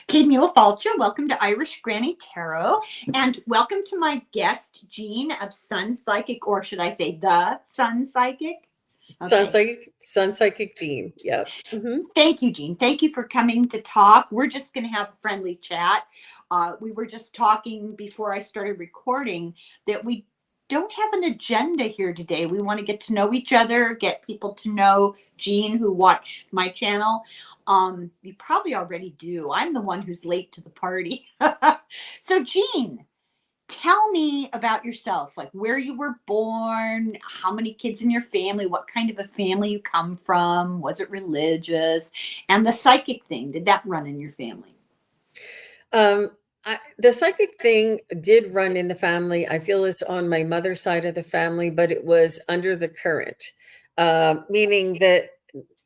Camila Falcha, welcome to Irish Granny Tarot, and welcome to my guest, Jean of SunPsychic, or should I say the SunPsychic? Okay. SunPsychic Jean. Yeah. Thank you, Jean. Thank you for coming to talk. We're just going to have a friendly chat. We were just talking before I started recording that we don't have an agenda here today. We want to get to know each other, get people to know Jean who watch my channel. You probably already do. I'm the one who's late to the party. So, Jean, tell me about yourself, like where you were born, how many kids in your family, what kind of a family you come from, was it religious, and the psychic thing, did that run in your family? Um, the psychic thing did run in the family. I feel it's on my mother's side of the family, but it was under the current, meaning that,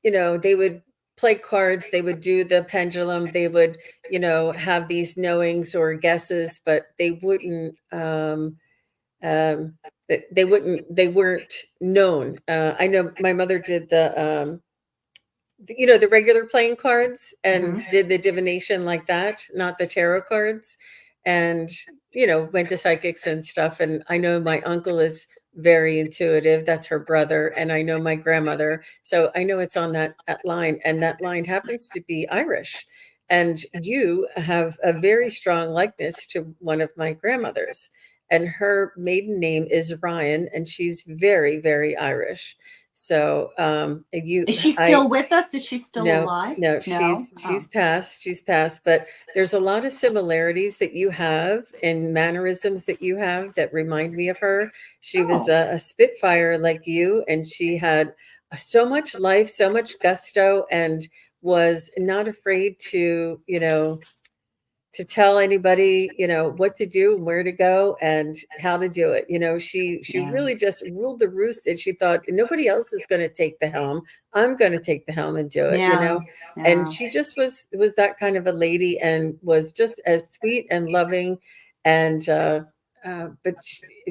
they would play cards, they would do the pendulum, they would, have these knowings or guesses, but um, they weren't known. I know my mother did the regular playing cards and Mhm. did the divination like that, not the tarot cards. And, went to psychics and stuff. And I know my uncle is very intuitive. That's her brother. And I know my grandmother. So I know it's on that line. And that line happens to be Irish. And you have a very strong likeness to one of my grandmothers. And her maiden name is Ryan. And she's very, very Irish. So Is she I still with us? Is she still no, alive? no, No. she's passed. She's passed, but there's a lot of similarities that you have and mannerisms that you have that remind me of her. She was Oh. a spitfire like you, and she had so much life, so much gusto, and was not afraid to tell anybody, what to do and where to go and how to do it. She Yeah. really just ruled the roost, and she thought nobody else is going to take the helm. I'm going to take the helm and do it. Yeah. And Yeah. she just was that kind of a lady and was just as sweet and loving. And but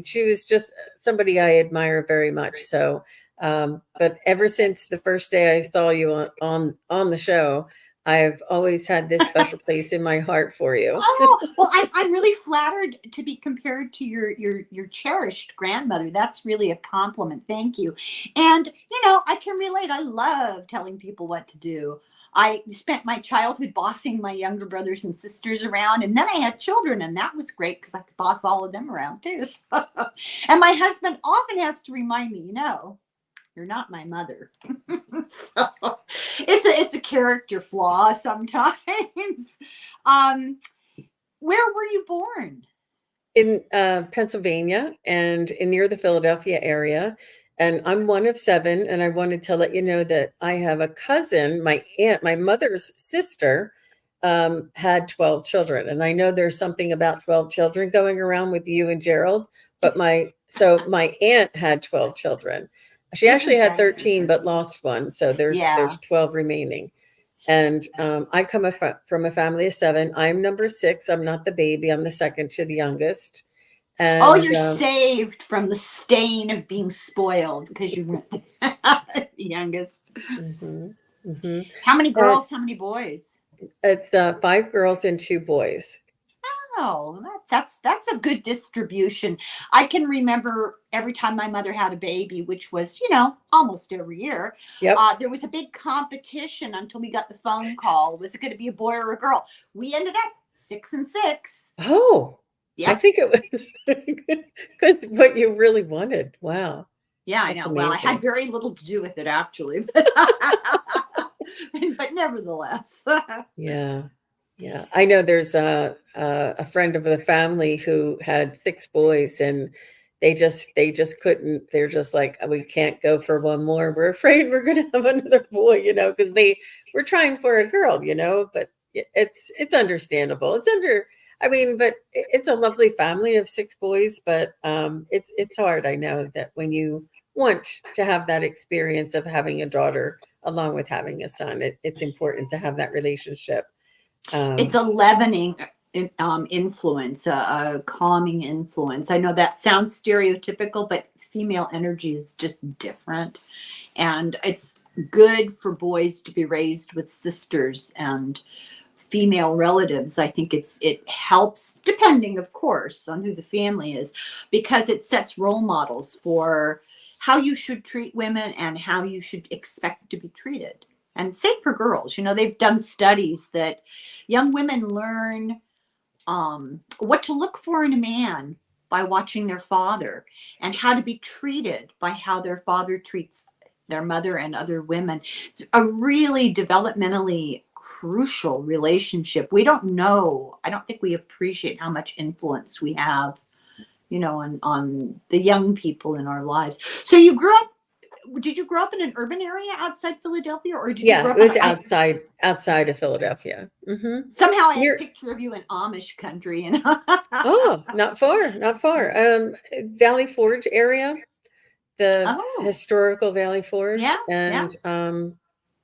she was just somebody I admire very much. So but ever since the first day I saw you on the show, I've always had this special place in my heart for you. Oh, well, I'm really flattered to be compared to your cherished grandmother. That's really a compliment. Thank you. And I can relate. I love telling people what to do. I spent my childhood bossing my younger brothers and sisters around, and then I had children, and that was great because I could boss all of them around too. So, and my husband often has to remind me, you're not my mother. So it's a character flaw sometimes. Um, where were you born? In Pennsylvania and near the Philadelphia area. And I'm one of seven. And I wanted to let you know that I have a cousin, my aunt, my mother's sister, had 12 children. And I know there's something about 12 children going around with you and Gerald, but my aunt had 12 children. She actually Isn't had that 13, but interesting? lost one. So there's Yeah. 12 remaining. And I come from a family of seven. I'm number six. I'm not the baby. I'm the second to the youngest. Oh, And you're saved from the stain of being spoiled because you were the youngest. mhm, mhm. How many And girls? How many boys? it's five girls and two boys. Oh, that's a good distribution. I can remember every time my mother had a baby, which was almost every year. Yep. There was a big competition until we got the phone call. Was it going to be a boy or a girl? We ended up 6 and 6. Oh, I Yep. think it was because what you really wanted. Wow, Yeah, I that's know. Well, I had amazing. very little to do with it actually, but, but nevertheless. Yeah. Yeah, I know there's a friend of the family who had six boys, and they just couldn't. They're just like, we can't go for one more. We're afraid we're going to have another boy, because they were trying for a girl, But it's understandable. I mean, but it's a lovely family of six boys, but it's hard. I know that when you want to have that experience of having a daughter along with having a son, it's important to have that relationship. It's Um, a leavening influence, a calming influence. I know that sounds stereotypical, but female energy is just different. And it's good for boys to be raised with sisters and female relatives. I think it helps, depending, of course, on who the family is, because it sets role models for how you should treat women and how you should expect to be treated. And same for girls. They've done studies that young women learn what to look for in a man by watching their father, and how to be treated by how their father treats their mother and other women. It's a really developmentally crucial relationship. We don't know, I don't think we appreciate how much influence we have, on the young people in our lives. So did you grow up in an urban area outside Philadelphia, or did you Yeah, grow it up was outside of Philadelphia. somehow I had a Near, picture of you in Amish country, oh, not far, not far. Valley Forge area, the Oh, historical Valley Forge, yeah, yeah. and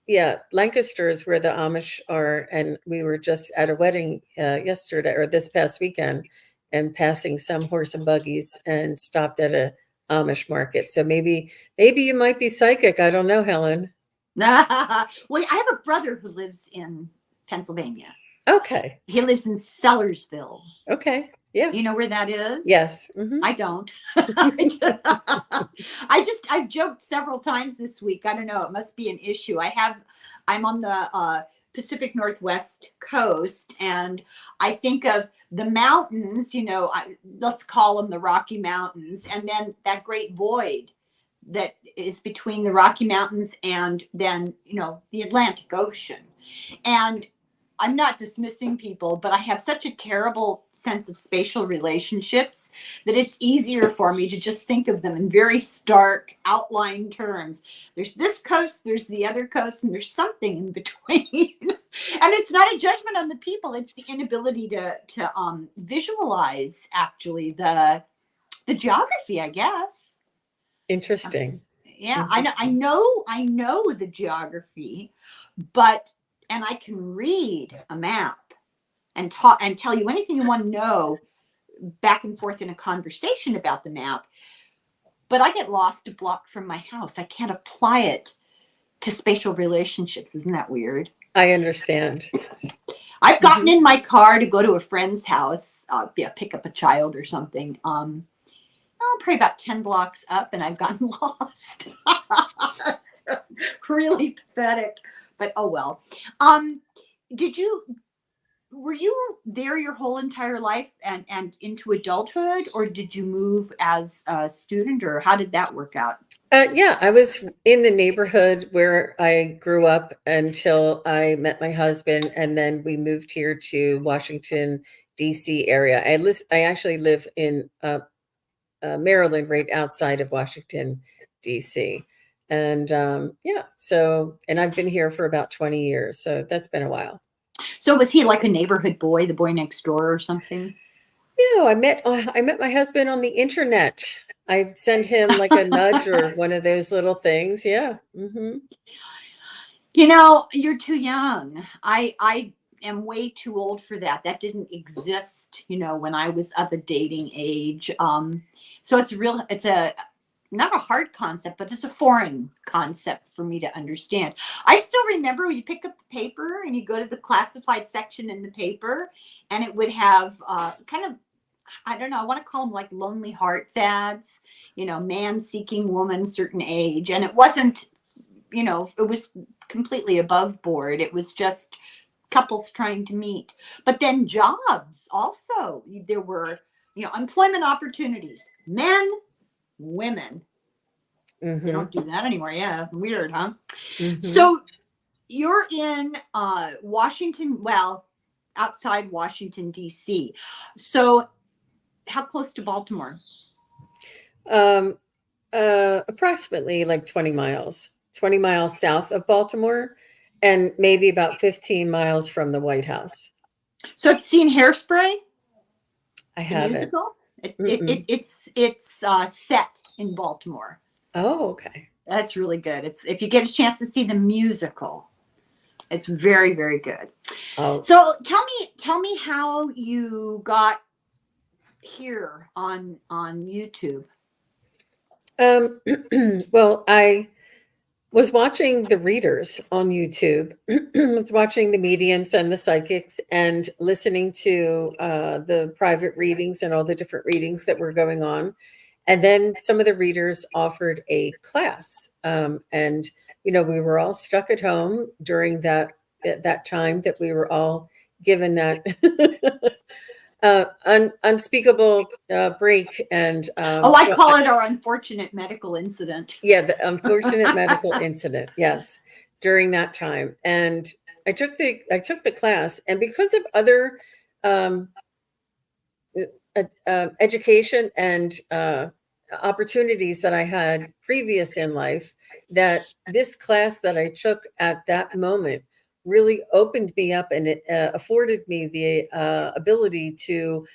yeah, Lancaster is where the Amish are, and we were just at a wedding yesterday or this past weekend, and passing some horse and buggies, and stopped at a Amish market. So maybe you might be psychic. I don't know, Helen. Well, I have a brother who lives in Pennsylvania. Okay. He lives in Sellersville. Okay. Yeah. You know where that is? Yes. Hmm. I don't. I've joked several times this week. I don't know. It must be an issue. I'm on the Pacific Northwest coast, and I think of the mountains, let's call them the Rocky Mountains, and then that great void that is between the Rocky Mountains and then, the Atlantic Ocean. And I'm not dismissing people, but I have such a terrible sense of spatial relationships that it's easier for me to just think of them in very stark outline terms. There's this coast, there's the other coast, and there's something in between. And it's not a judgment on the people, it's the inability to visualize actually the geography, I guess. Interesting. Yeah, Interesting. I know the geography, and I can read a map and talk and tell you anything you want to know back and forth in a conversation about the map. But I get lost a block from my house. I can't apply it to spatial relationships. Isn't that weird? I understand. I've gotten in my car to go to a friend's house, pick up a child or something. Probably about 10 blocks up, and I've gotten lost. Really pathetic, but oh well. Were you there your whole entire life and into adulthood, or did you move as a student, or how did that work out? Yeah, I was in the neighborhood where I grew up until I met my husband, and then we moved here to Washington, D.C. area. I actually live in Maryland, right outside of Washington, D.C. And yeah, and I've been here for about 20 years, so that's been a while. So was he like a neighborhood boy, the boy next door or something? No, I met my husband on the internet. I send him like a nudge or one of those little things. Yeah. Hmm. You're too young. I am way too old for that. That didn't exist, when I was of a dating age. So it's not a hard concept, but it's a foreign concept for me to understand. I still remember when you pick up the paper and you go to the classified section in the paper, and it would have kind of, I don't know, I want to call them like lonely hearts ads, man seeking woman, certain age. And it wasn't, it was completely above board. It was just couples trying to meet. But then jobs also, there were, employment opportunities, men, women. They don't do that anymore. Yeah, weird, huh? So you're in Washington, well, outside Washington, D.C. So how close to Baltimore? Approximately like 20 miles south of Baltimore, and maybe about 15 miles from the White House. So have you seen Hairspray? I The haven't. musical? It's set in Baltimore. Oh, okay. That's really good. It's if you get a chance to see the musical, it's very, very good. Oh. So tell me how you got here on YouTube. Well, was watching the readers on YouTube, was watching the mediums and the psychics, and listening to the private readings and all the different readings that were going on. And then some of the readers offered a class, and we were all stuck at home during that time that we were all given that unspeakable break. And I call it our unfortunate medical incident. yeah, the unfortunate medical incident. Yes, during that time, and I took the class, and because of other um, education and opportunities that I had previous in life, that this class that I took at that moment really opened me up, and it afforded me the ability to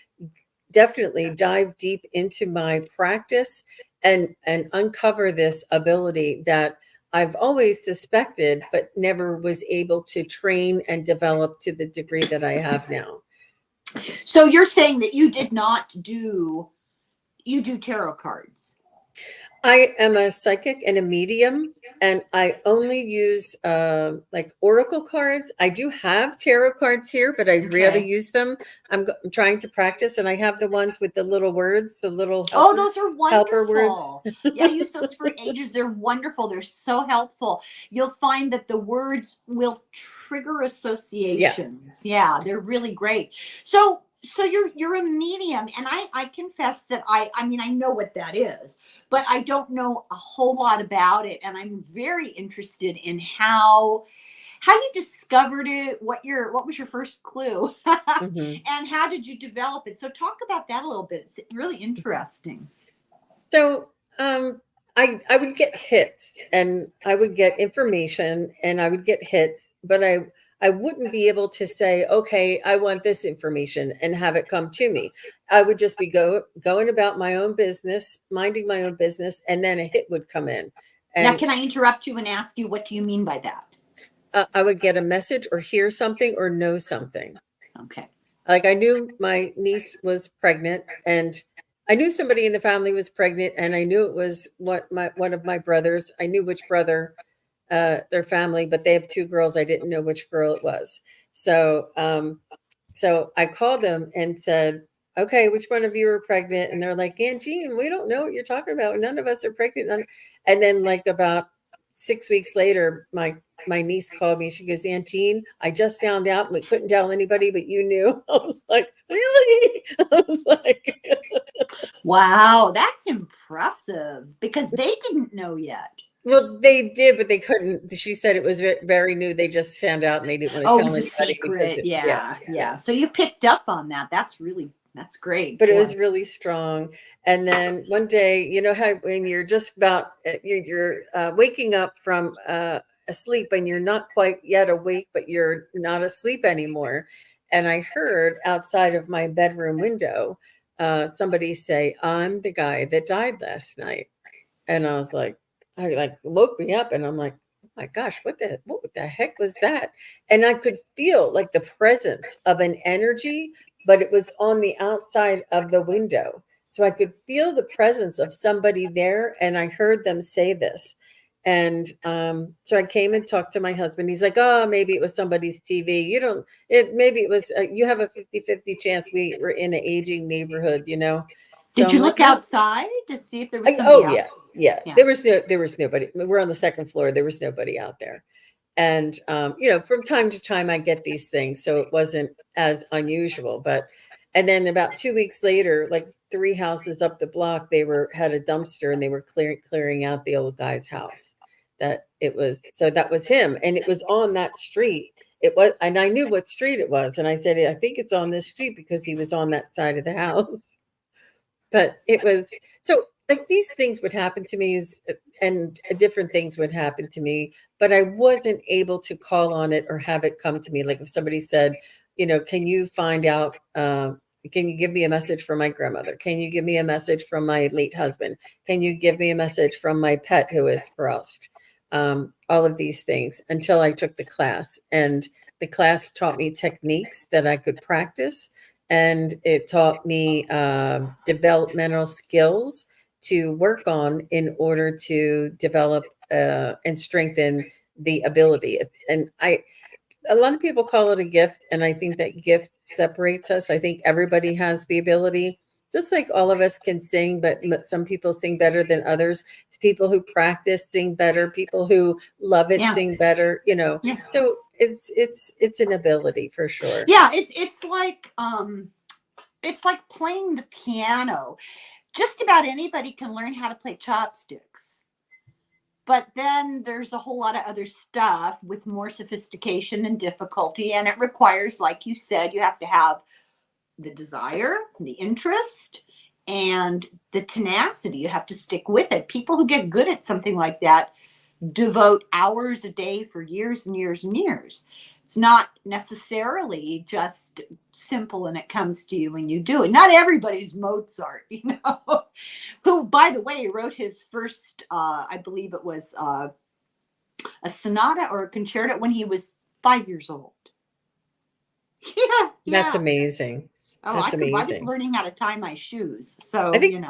definitely dive deep into my practice and uncover this ability that I've always suspected, but never was able to train and develop to the degree that I have now. So you're saying that you do tarot cards? I am a psychic and a medium, and I only use like oracle cards. I do have tarot cards here, but I rarely use them. I'm trying to practice, and I have the ones with the little words, the little those are wonderful. Yeah, I use those for ages. They're wonderful. They're so helpful. You'll find that the words will trigger associations. Yeah, they're really great. So you're a medium, and I confess that I mean, I know what that is, but I don't know a whole lot about it, and I'm very interested in how you discovered it, what was your first clue, and how did you develop it? So talk about that a little bit. It's really interesting. So I would get hits, and I would get information, and I would get hits, but I wouldn't be able to say, okay, I want this information and have it come to me. I would just be going about my own business, minding my own business, and then a hit would come in. And now, can I interrupt you and ask you, what do you mean by that? I would get a message or hear something or know something. Okay. Like, I knew my niece was pregnant, and I knew somebody in the family was pregnant, and I knew it was one of my brothers. I knew which brother, their family, but they have two girls. I didn't know which girl it was. So I called them and said, okay, which one of you are pregnant? And they're like, Aunt Jean, we don't know what you're talking about. None of us are pregnant. And then, like, about 6 weeks later, my niece called me. She goes, Aunt Jean, I just found out. We couldn't tell anybody, but you knew. I was like, really? I was like, wow, that's impressive, because they didn't know yet. well, they did, but they couldn't. She said it was very new. They just found out, and they didn't want to tell It was anybody. a secret. Yeah. So you picked up on that. That's great. But it was really strong. And then one day, you know how when you're just about you're waking up from asleep, and you're not quite yet awake, but you're not asleep anymore. And I heard outside of my bedroom window somebody say, "I'm the guy that died last night." And I was like, I woke me up, and I'm like, oh my gosh, what the heck was that? And I could feel like the presence of an energy, but it was on the outside of the window. So I could feel the presence of somebody there, and I heard them say this. And so I came and talked to my husband. He's like, oh, maybe it was somebody's TV. Maybe it was, you have a 50-50 chance. We were in an aging neighborhood, So did you look outside to see if there was somebody out? Yeah. There was nobody. We're on the second floor. There was nobody out there. And, from time to time I get these things, so it wasn't as unusual, and then about 2 weeks later, like 3 houses up the block, had a dumpster, and they were clearing out the old guy's house. That was him. And it was on that street. It was, and I knew what street it was. And I said, I think it's on this street, because he was on that side of the house. But it was, so like, these things would happen to me, and different things would happen to me, but I wasn't able to call on it or have it come to me. Like if somebody said, can you find out, can you give me a message from my grandmother? Can you give me a message from my late husband? Can you give me a message from my pet who is crossed? All of these things, until I took the class, and the class taught me techniques that I could practice. And it taught me developmental skills to work on in order to develop and strengthen the ability. And a lot of people call it a gift, and I think that gift separates us. I think everybody has the ability, just like all of us can sing, but some people sing better than others. People who practice sing better, people who love it Yeah. sing better, Yeah. so it's an ability for sure. Yeah, it's like playing the piano. Just about anybody can learn how to play chopsticks. But then there's a whole lot of other stuff with more sophistication and difficulty, and it requires, like you said, you have to have the desire, the interest, and the tenacity. You have to stick with it. People who get good at something like that devote hours a day for years and years and years. It's not necessarily just simple and it comes to you when you do it. Not everybody's Mozart, who, by the way, wrote his first, I believe it was a sonata or a concerto when he was 5 years old. Yeah, That's yeah. amazing. Oh, That's I was amazing. learning how to tie my shoes. I So, think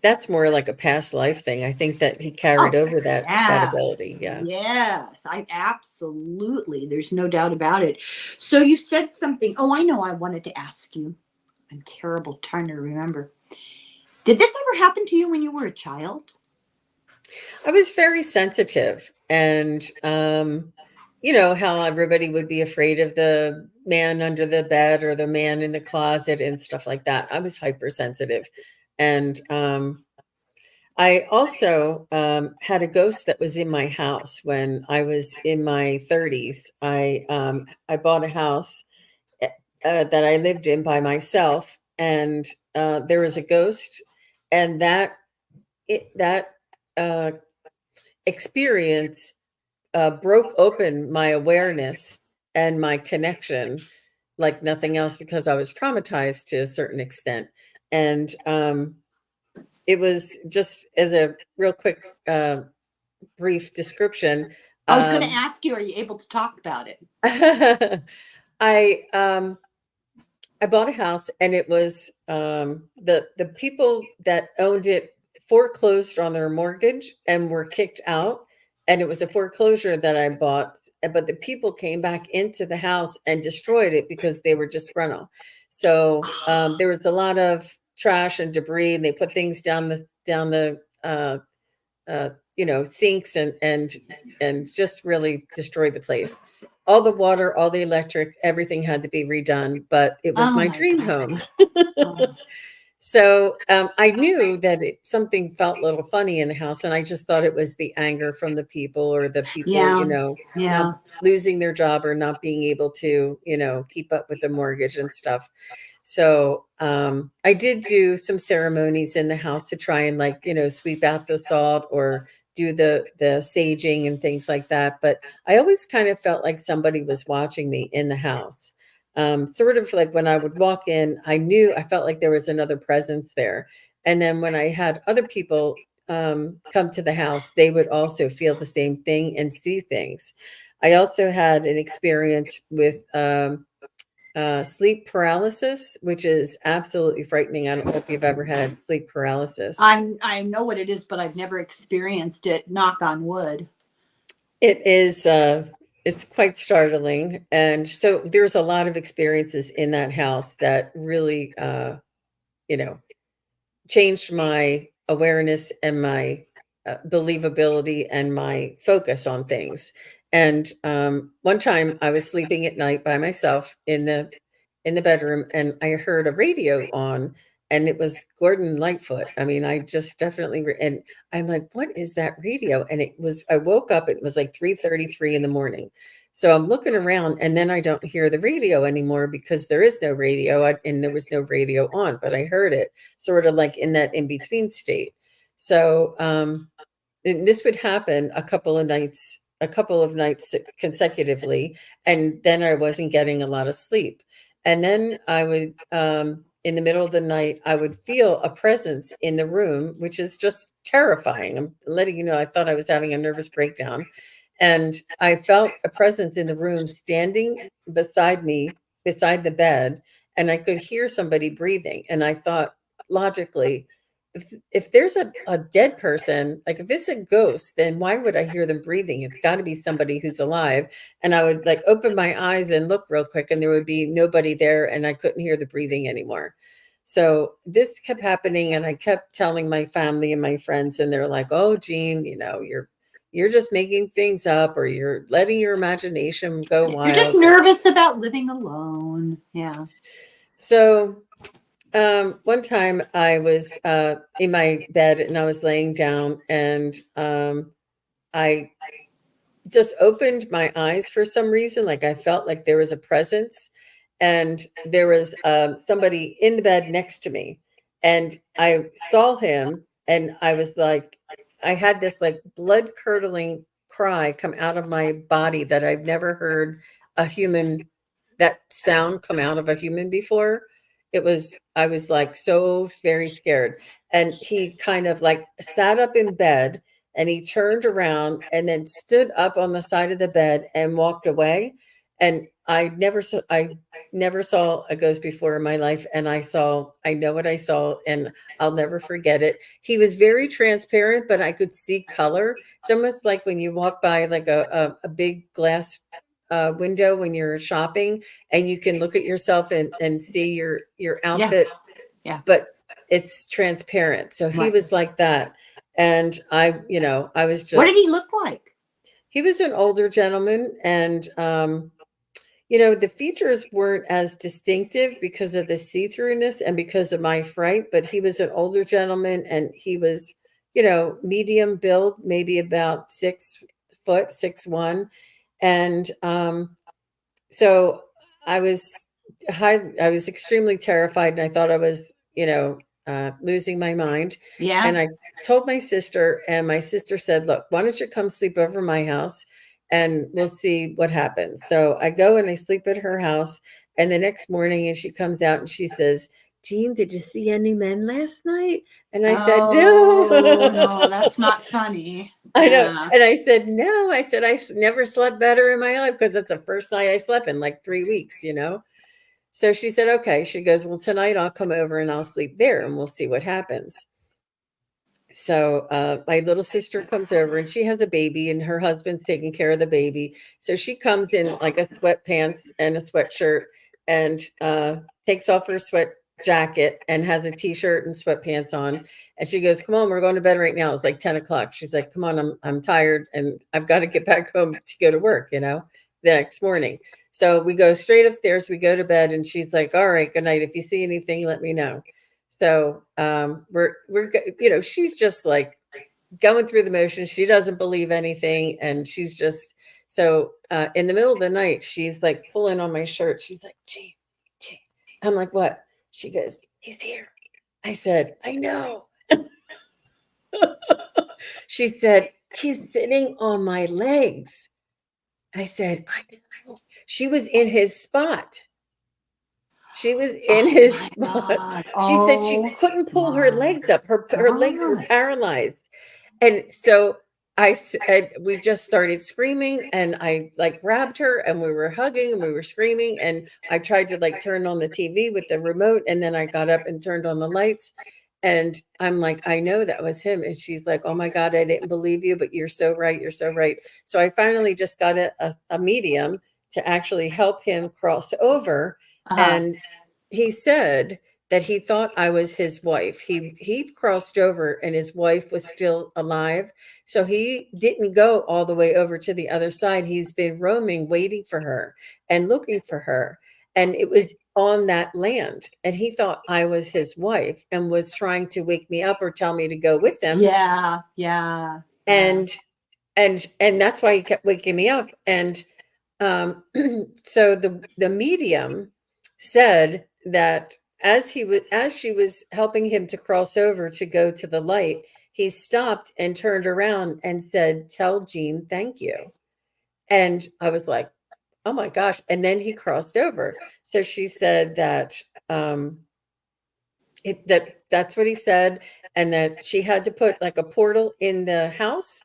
that's more like a past life thing. I think that he carried oh, over that yes. ability. Yeah. Yes, I absolutely. There's no doubt about it. So you said something. Oh, I know I wanted to ask you. I'm terrible trying to remember. Did this ever happen to you when you were a child? I was very sensitive, and how everybody would be afraid of the man under the bed or the man in the closet and stuff like that. I was hypersensitive, and I also had a ghost that was in my house when I was in my 30s. I bought a house that I lived in by myself, and there was a ghost, and that uh, experience broke open my awareness and my connection like nothing else, because I was traumatized to a certain extent. And it was just as a real quick, brief description. I was going to Um, ask you, are you able to talk about it? I I bought a house, and it was the people that owned it foreclosed on their mortgage and were kicked out, and it was a foreclosure that I bought. But the people came back into the house and destroyed it because they were disgruntled. So there was a lot of trash and debris, and they put things down the sinks, and just really destroyed the place. All the water, all the electric, everything had to be redone, but it was Oh my my dream God. home. Oh. So I knew that something felt a little funny in the house, and I just thought it was the anger from the people, or the people, Yeah, not yeah. losing their job or not being able to, keep up with the mortgage and stuff. So I did do some ceremonies in the house to try and, like, sweep out the salt or do the saging and things like that. But I always kind of felt like somebody was watching me in the house. Sort of like when I would walk in, I felt like there was another presence there. And then when I had other people come to the house, they would also feel the same thing and see things. I also had an experience with sleep paralysis, which is absolutely frightening. I don't know if you've ever had sleep paralysis. I know what it is, but I've never experienced it. Knock on wood. It is, it's quite startling. And so there's a lot of experiences in that house that really, you know, changed my awareness and my believability and my focus on things. And one time I was sleeping at night by myself in the bedroom, and I heard a radio on, and it was Gordon Lightfoot. I mean, I just definitely and I'm like, what is that radio? And I woke up, it was like 3:33 in the morning. So I'm looking around, and then I don't hear the radio anymore because there is no radio, and there was no radio on, but I heard it sort of like in that in between state. So and this would happen a couple of nights consecutively, and then I wasn't getting a lot of sleep. And then I would, in the middle of the night, I would feel a presence in the room, which is just terrifying. I'm letting you know, I thought I was having a nervous breakdown. And I felt a presence in the room standing beside me, beside the bed, and I could hear somebody breathing. And I thought logically, if there's a dead person, like if it's a ghost, then why would I hear them breathing? It's got to be somebody who's alive. And I would like open my eyes and look real quick, and there would be nobody there, and I couldn't hear the breathing anymore. So this kept happening, and I kept telling my family and my friends, and they're like, "Oh, Jean, you're just making things up, or you're letting your imagination go You're just wild." nervous about living alone. Yeah. So one time I was in my bed and I was laying down, and I just opened my eyes for some reason. Like I felt like there was a presence, and there was somebody in the bed next to me, and I saw him, and I was like, I had this like blood curdling cry come out of my body that I've never heard a human that sound come out of a human before. I was like so very scared. And he kind of like sat up in bed, and he turned around and then stood up on the side of the bed and walked away. And I never saw a ghost before in my life. And I know what I saw, and I'll never forget it. He was very transparent, but I could see color. It's almost like when you walk by like a big glass window when you're shopping, and you can look at yourself and see your Yeah. outfit, Yeah. but it's transparent. So he Right. was like that. And I was What did he just, look like? he was an older gentleman. And, the features weren't as distinctive because of the see-throughness and because of my fright, but he was an older gentleman, and he was, medium build, maybe about 6 foot, 6'1". And so I was I was extremely terrified, and I thought I was, losing my mind. Yeah. And I told my sister, and my sister said, "Look, why don't you come sleep over my house, and we'll see what happens." So I go and I sleep at her house, and the next morning, and she comes out and she says, "Jean, did you see any men last night?" And I said, Oh, no, "No." that's not funny. I know. Yeah. And I said, "No." I said, never slept better in my life, because it's the first night I slept in like 3 weeks. So she said, "Okay." She goes, "Well, tonight I'll come over and I'll sleep there, and we'll see what happens." So my little sister comes over, and she has a baby, and her husband's taking care of the baby. So she comes in like a sweatpants and a sweatshirt, and takes off her sweat jacket and has a t-shirt and sweatpants on. And she goes, "Come on, we're going to bed right now." It's like 10 o'clock. She's like, "Come on, I'm tired, and I've got to get back home to go to work, the next morning." So we go straight upstairs, we go to bed, and she's like, "All right, good night. If you see anything, let me know." So she's just like going through the motions. She doesn't believe anything, and she's just so in the middle of the night, she's like pulling on my shirt. She's like, "Gee, gee." I'm like, "What?" She goes, "He's here." I said, "I know." She said, "He's sitting on my legs." I said, "I know." She was in his spot. She was in Oh his my spot. God. She said she Oh couldn't pull her my legs up. Her legs were God. paralyzed. And so we just started screaming, and I like grabbed her, and we were hugging, and we were screaming, and I tried to like turn on the TV with the remote, and then I got up and turned on the lights, and I'm like, "I know that was him." And she's like, "Oh my God, I didn't believe you, but you're so right. You're so right." So I finally just got a medium to actually help him cross over. Uh-huh. And he said that he thought I was his wife. He crossed over, and his wife was still alive. So he didn't go all the way over to the other side. He's been roaming, waiting for her and looking for her. And it was on that land. And he thought I was his wife and was trying to wake me up or tell me to go with him. Yeah. Yeah. Yeah. And and that's why he kept waking me up. And um, so the medium said that as she was helping him to cross over to go to the light, he stopped and turned around and said, "Tell Jean thank you." And I was like, "Oh my gosh!" And then he crossed over. So she said that um, that's what he said, and that she had to put like a portal in the house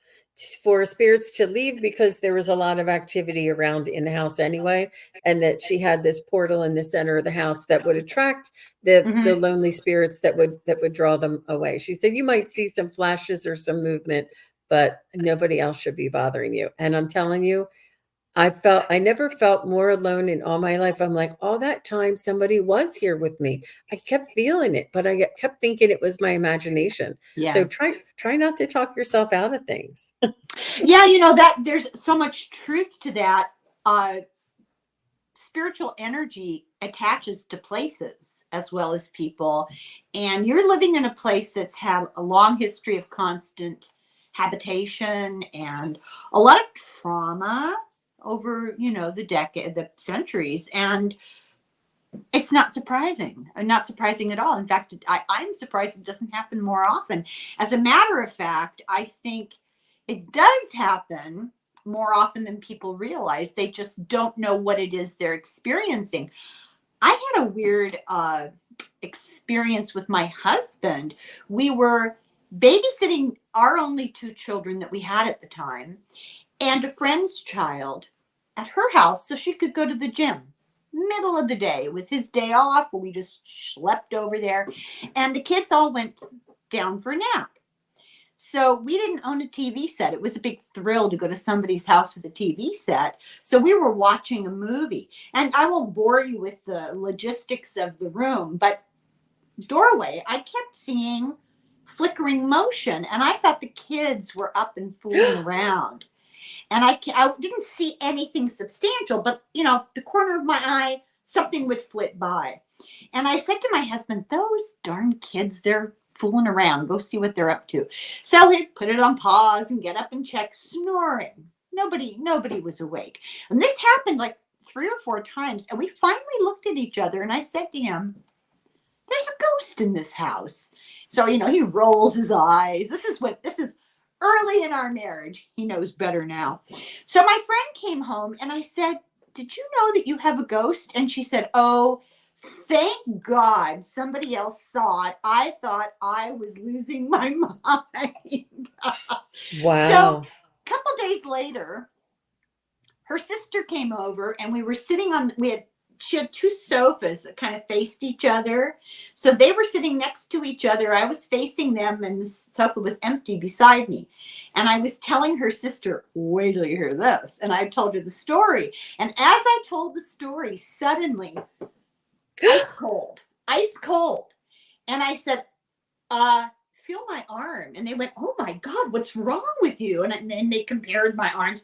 for spirits to leave because there was a lot of activity around in the house anyway, and that she had this portal in the center of the house that would attract the Mhm. lonely spirits that would draw them away. She said you might see some flashes or some movement, but nobody else should be bothering you. And I'm telling you, I never felt more alone in all my life. I'm like, all that time somebody was here with me. I kept feeling it, but I kept thinking it was my imagination. So Yeah. try not to talk yourself out of things. Yeah, that there's so much truth to that. Uh, Spiritual energy attaches to places as well as people. And you're living in a place that's had a long history of constant habitation and a lot of trauma over, the centuries. And it's not surprising at all. In fact, I'm surprised it doesn't happen more often. As a matter of fact, I think it does happen more often than people realize. They just don't know what it is they're experiencing. I had a weird experience with my husband. We were babysitting our only two children that we had at the time and a friend's child at her house so she could go to the gym. Middle of the day. It was his day off. We just schlepped over there. And the kids all went down for a nap. So we didn't own a TV set. It was a big thrill to go to somebody's house with a TV set. So we were watching a movie. And I won't bore you with the logistics of the room, but doorway, I kept seeing flickering motion. And I thought the kids were up and fooling around. And I didn't see anything substantial, but the corner of my eye, something would flit by. And I said to my husband, those darn kids, they're fooling around. Go see what they're up to. So he'd put it on pause and get up and check, snoring. Nobody was awake. And this happened like 3 or 4 times. And we finally looked at each other and I said to him, there's a ghost in this house. So, he rolls his eyes. This is early in our marriage. He knows better now. So my friend came home and I said, did you know that you have a ghost? And she said, oh, thank God somebody else saw it. I thought I was losing my mind. So Wow. a couple days later, her sister came over and we were sitting she had 2 sofas that kind of faced each other. So they were sitting next to each other. I was facing them and the sofa was empty beside me. And I was telling her sister, wait till you hear this. And I told her the story. And as I told the story, suddenly, ice cold. And I said, feel my arm. And they went, oh my God, what's wrong with you? And they compared my arms.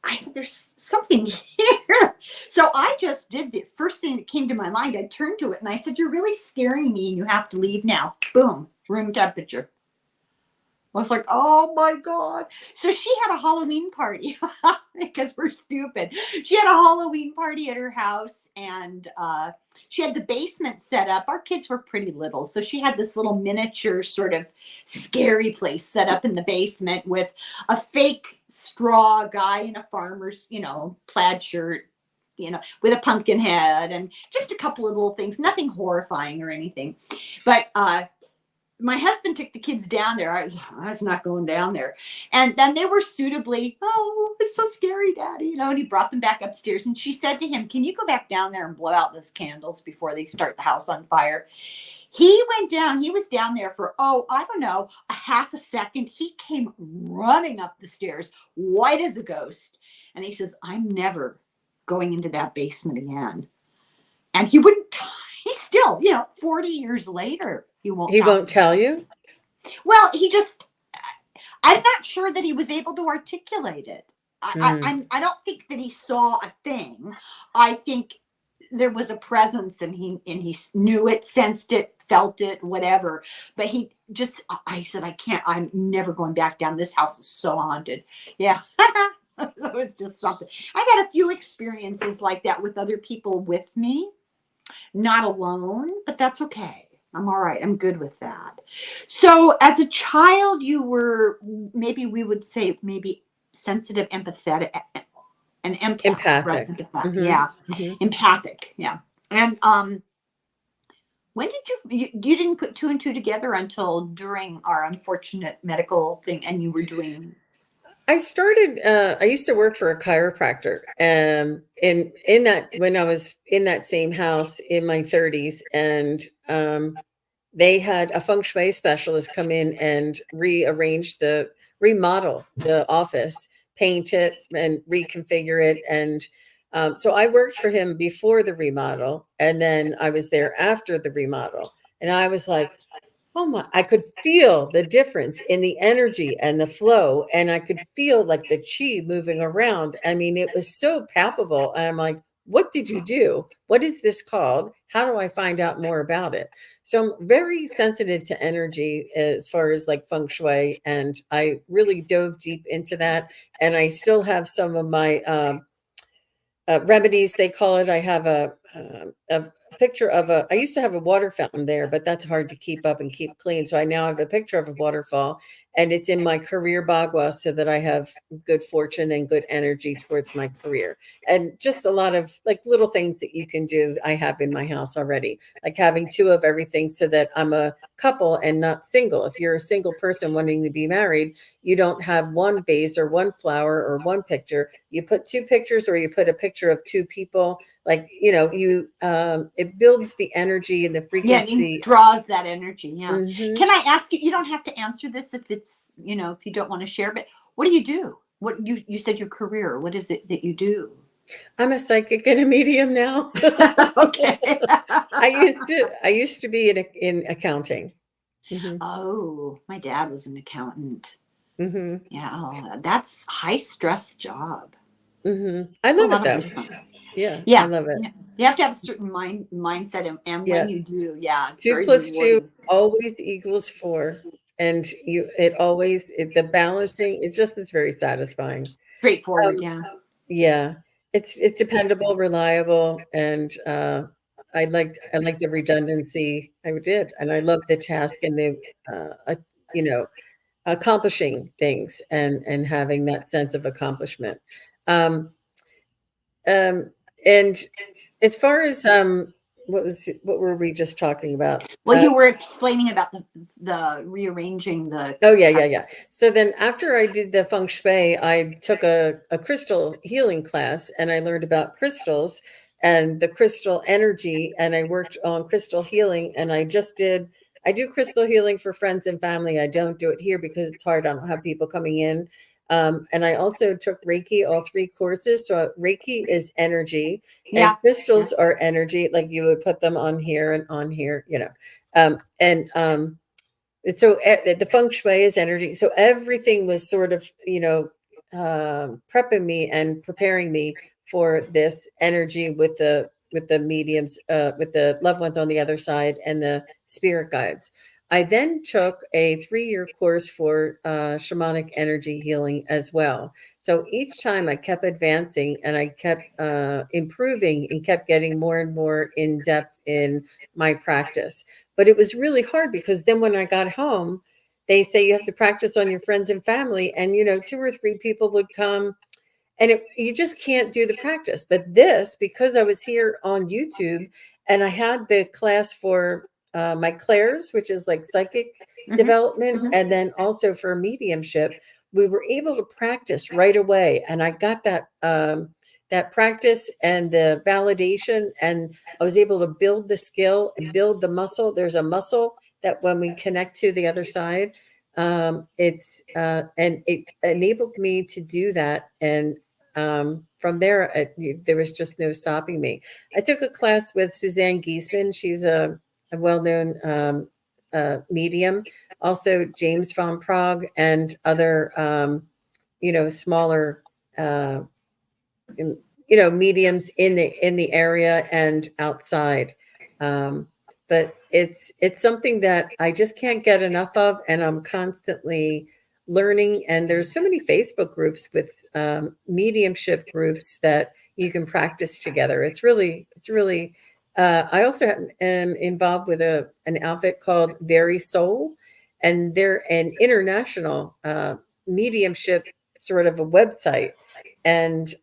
I said, there's something here. So I just did the first thing that came to my mind. I turned to it and I said, you're really scaring me and you have to leave now. Boom, room temperature. I was like, oh my God. So she had a Halloween party because we're stupid. She had a Halloween party at her house and she had the basement set up. Our kids were pretty little. So she had this little miniature sort of scary place set up in the basement with a fake straw guy in a farmer's, plaid shirt, with a pumpkin head and just a couple of little things, nothing horrifying or anything. But my husband took the kids down there. I was not going down there. And then they were suitably, oh, it's so scary, Daddy. And he brought them back upstairs. And she said to him, can you go back down there and blow out those candles before they start the house on fire? He went down. He was down there for, I don't know, a half a second. He came running up the stairs, white as a ghost. And he says, I'm never going into that basement again. And he wouldn't, he's still, 40 years later. He won't tell you? Well, I'm not sure that he was able to articulate it. I don't think that he saw a thing. I think there was a presence and he knew it, sensed it, felt it, whatever. But I said, I'm never going back down. This house is so haunted. Yeah. It was just something. I've had a few experiences like that with other people with me, not alone, but that's okay. I'm all right. I'm good with that. So as a child, you were, maybe we would say, sensitive, empathetic, and empathic. Right? Mm-hmm. Yeah. Mm-hmm. Empathic. Yeah. And when did you didn't put 2 and 2 together until during our unfortunate medical thing and you were doing I started. I used to work for a chiropractor, in that when I was in that same house in my 30s, and they had a feng shui specialist come in and remodel the office, paint it, and reconfigure it, and so I worked for him before the remodel, and then I was there after the remodel, and I was like, oh my, I could feel the difference in the energy and the flow, and I could feel like the chi moving around. I mean, it was so palpable. And I'm like, what did you do? What is this called? How do I find out more about it? So I'm very sensitive to energy as far as like feng shui, and I really dove deep into that. And I still have some of my remedies, they call it. I have a picture of a. I used to have a water fountain there, but that's hard to keep up and keep clean. So I now have a picture of a waterfall, and it's in my career bagua, so that I have good fortune and good energy towards my career. And just a lot of like little things that you can do. I have in my house already, like having two of everything, so that I'm a couple and not single. If you're a single person wanting to be married, you don't have one vase or one flower or one picture. You put two pictures, or you put a picture of two people. Like, you it builds the energy and the Yeah, and it frequency. draws that energy. Yeah. Hmm. Can I ask you? You don't have to answer this if it's, if you don't want to share. But what do you do? What you said your career. What is it that you do? I'm a psychic and a medium now. Okay. I used to be in accounting. Hmm. Oh, my dad was an accountant. Hmm. Yeah, that's high stress job. I It's a love it lot of though. responsibility. Yeah, I Yeah, love it. yeah. You have to have a certain mindset, and when Yeah. you do, yeah, it's Two very plus two rewarding. always equals four. And the balancing, it's very satisfying. Straightforward. Um, Yeah. Yeah, it's dependable, reliable, and I like the redundancy. I did, and I love the task and the you know accomplishing things and having that sense of accomplishment. Um, um, and as far as what were we just talking about? Well, you were explaining about the rearranging the. Oh, yeah, yeah, yeah. So then after I did the feng shui, I took a crystal healing class, and I learned about crystals and the crystal energy, and I worked on crystal healing, and I do crystal healing for friends and family. I don't do it here because it's hard. I don't have people coming in. And I also took Reiki, all three courses. So Reiki is energy, and Yeah. Yeah. crystals are energy. Like you would put them on here and on here, and so the feng shui is energy. So everything was sort of, prepping me and preparing me for this energy with the mediums, with the loved ones on the other side, and the spirit guides. I then took a 3-year course for shamanic energy healing as well. So each time I kept advancing, and I kept improving, and kept getting more and more in depth in my practice. But it was really hard, because then when I got home, they say you have to practice on your friends and family, and two or three people would come, and you just can't do the practice. But this, because I was here on YouTube, and I had the class for my clairs, which is like psychic Hmm. development, Hmm. and then also for mediumship, we were able to practice right away, and I got that practice and the validation, and I was able to build the skill and build the muscle. There's a muscle that when we connect to the other side, and it enabled me to do that. And from there, there was just no stopping me. I took a class with Suzanne Giesman. She's a well-known medium. Also, James von Prague and other, smaller, uh, mediums in the area and outside. Um, but it's something that I just can't get enough of, and I'm constantly learning. And there's so many Facebook groups with mediumship groups that you can practice together. It's really. I also am involved with an outfit called Very Soul, and they're an international mediumship sort of a website, and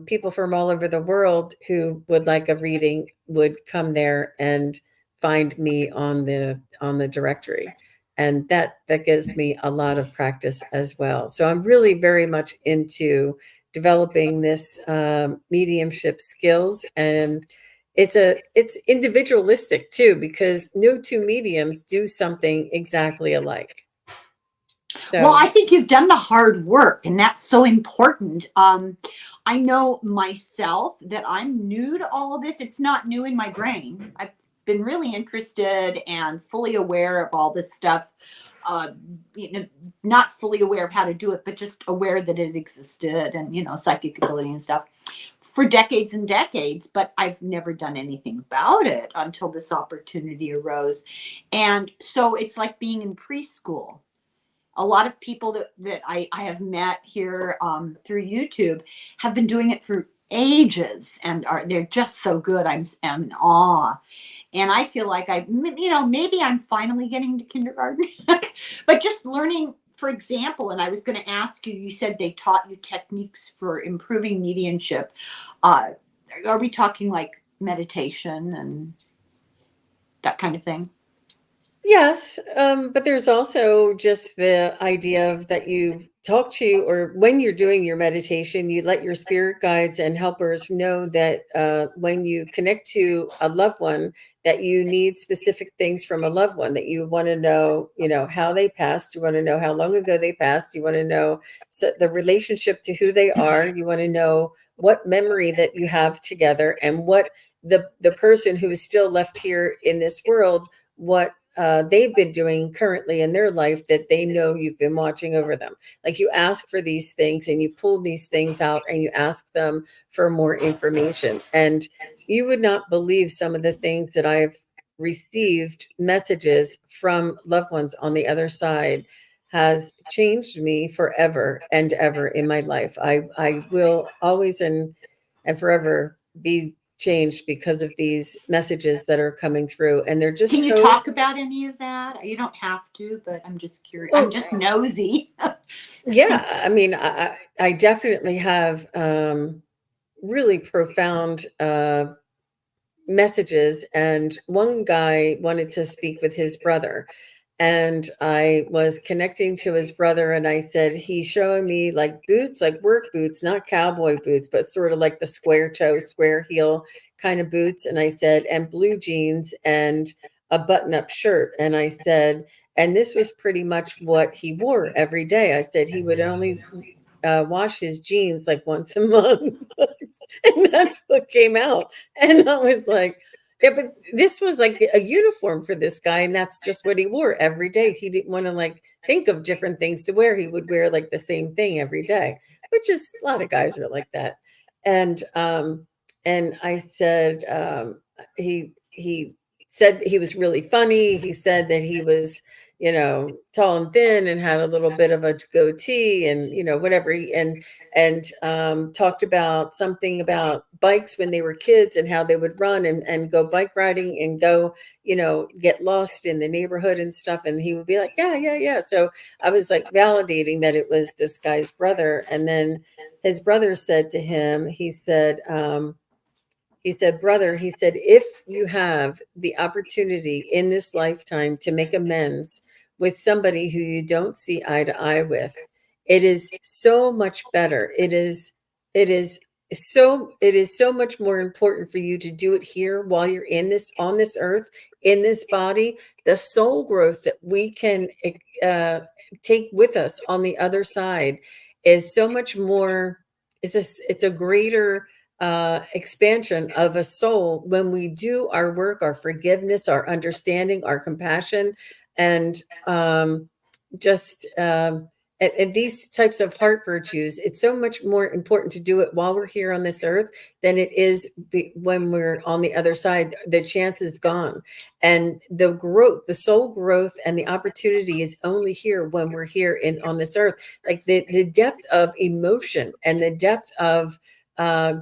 people from all over the world who would like a reading would come there and find me on the directory. and that gives me a lot of practice as well. So I'm really very much into developing this mediumship skills, and it's individualistic too, because no two mediums do something exactly alike. Well, So I think you've done the hard work, and that's so important. I know myself that I'm new to all of this. It's not new in my brain. I've been really interested and fully aware of all this stuff. Uh, Not fully aware of how to do it, but just aware that it existed, and psychic ability and stuff for decades and decades. But I've never done anything about it until this opportunity arose, and so it's like being in preschool. A lot of people that I have met here through YouTube have been doing it for ages, and they're just so good. I'm in awe, and I feel like maybe I'm finally getting to kindergarten, but just learning. For example, and I was going to ask you. You said they taught you techniques for improving mediumship. Uh, are we talking like meditation and that kind of thing? yes, but there's also just the idea of that you talk to, or when you're doing your meditation, you let your spirit guides and helpers know that when you connect to a loved one, that you need specific things from a loved one, that you want to know, how they passed, you want to know how long ago they passed, you want to know the relationship to who they are, you want to know what memory that you have together, and what the person who is still left here in this world, what they've been doing currently in their life that they know you've been watching over them. Like, you ask for these things and you pull these things out and you ask them for more information. And you would not believe some of the things that I've received messages from loved ones on the other side has changed me forever and ever in my life. I will always and forever be changed because of these messages that are coming through, and they're Can just you so talk about any of that? You don't have to, but I'm just curious. I'm well. just nosy. Yeah, I mean, I definitely have really profound messages. And one guy wanted to speak with his brother, and I was connecting to his brother, and I said, he's showing me like boots, like work boots, not cowboy boots, but sort of like the square toe, square heel kind of boots. And I said, and blue jeans and a button up shirt. And I said, and this was pretty much what he wore every day. I said he would only wash his jeans like once a month. And that's what came out. And I was like, yeah, but this was like a uniform for this guy, and that's just what he wore every day. He didn't want to like think of different things to wear. He would wear like the same thing every day, which is a lot of guys are like that. And I said, he said he was really funny. He said that he was, tall and thin and had a little bit of a goatee, and whatever. And talked about something about bikes when they were kids, and how they would run and go bike riding and go, get lost in the neighborhood and stuff. And he would be like, yeah, yeah, yeah. So I was like validating that it was this guy's brother. And then his brother said to him, he said, brother, he said, if you have the opportunity in this lifetime to make amends with somebody who you don't see eye to eye with, it is so much better. It is so much more important for you to do it here while you're on this earth, in this body. The soul growth that we can uh, take with us on the other side is so much more. It's a greater expansion of a soul when we do our work, our forgiveness, our understanding, our compassion, and just and these types of heart virtues. It's so much more important to do it while we're here on this earth than it is when we're on the other side. The chance is gone, and the growth, the soul growth, and the opportunity is only here when we're here on this earth. Like the depth of emotion and the depth of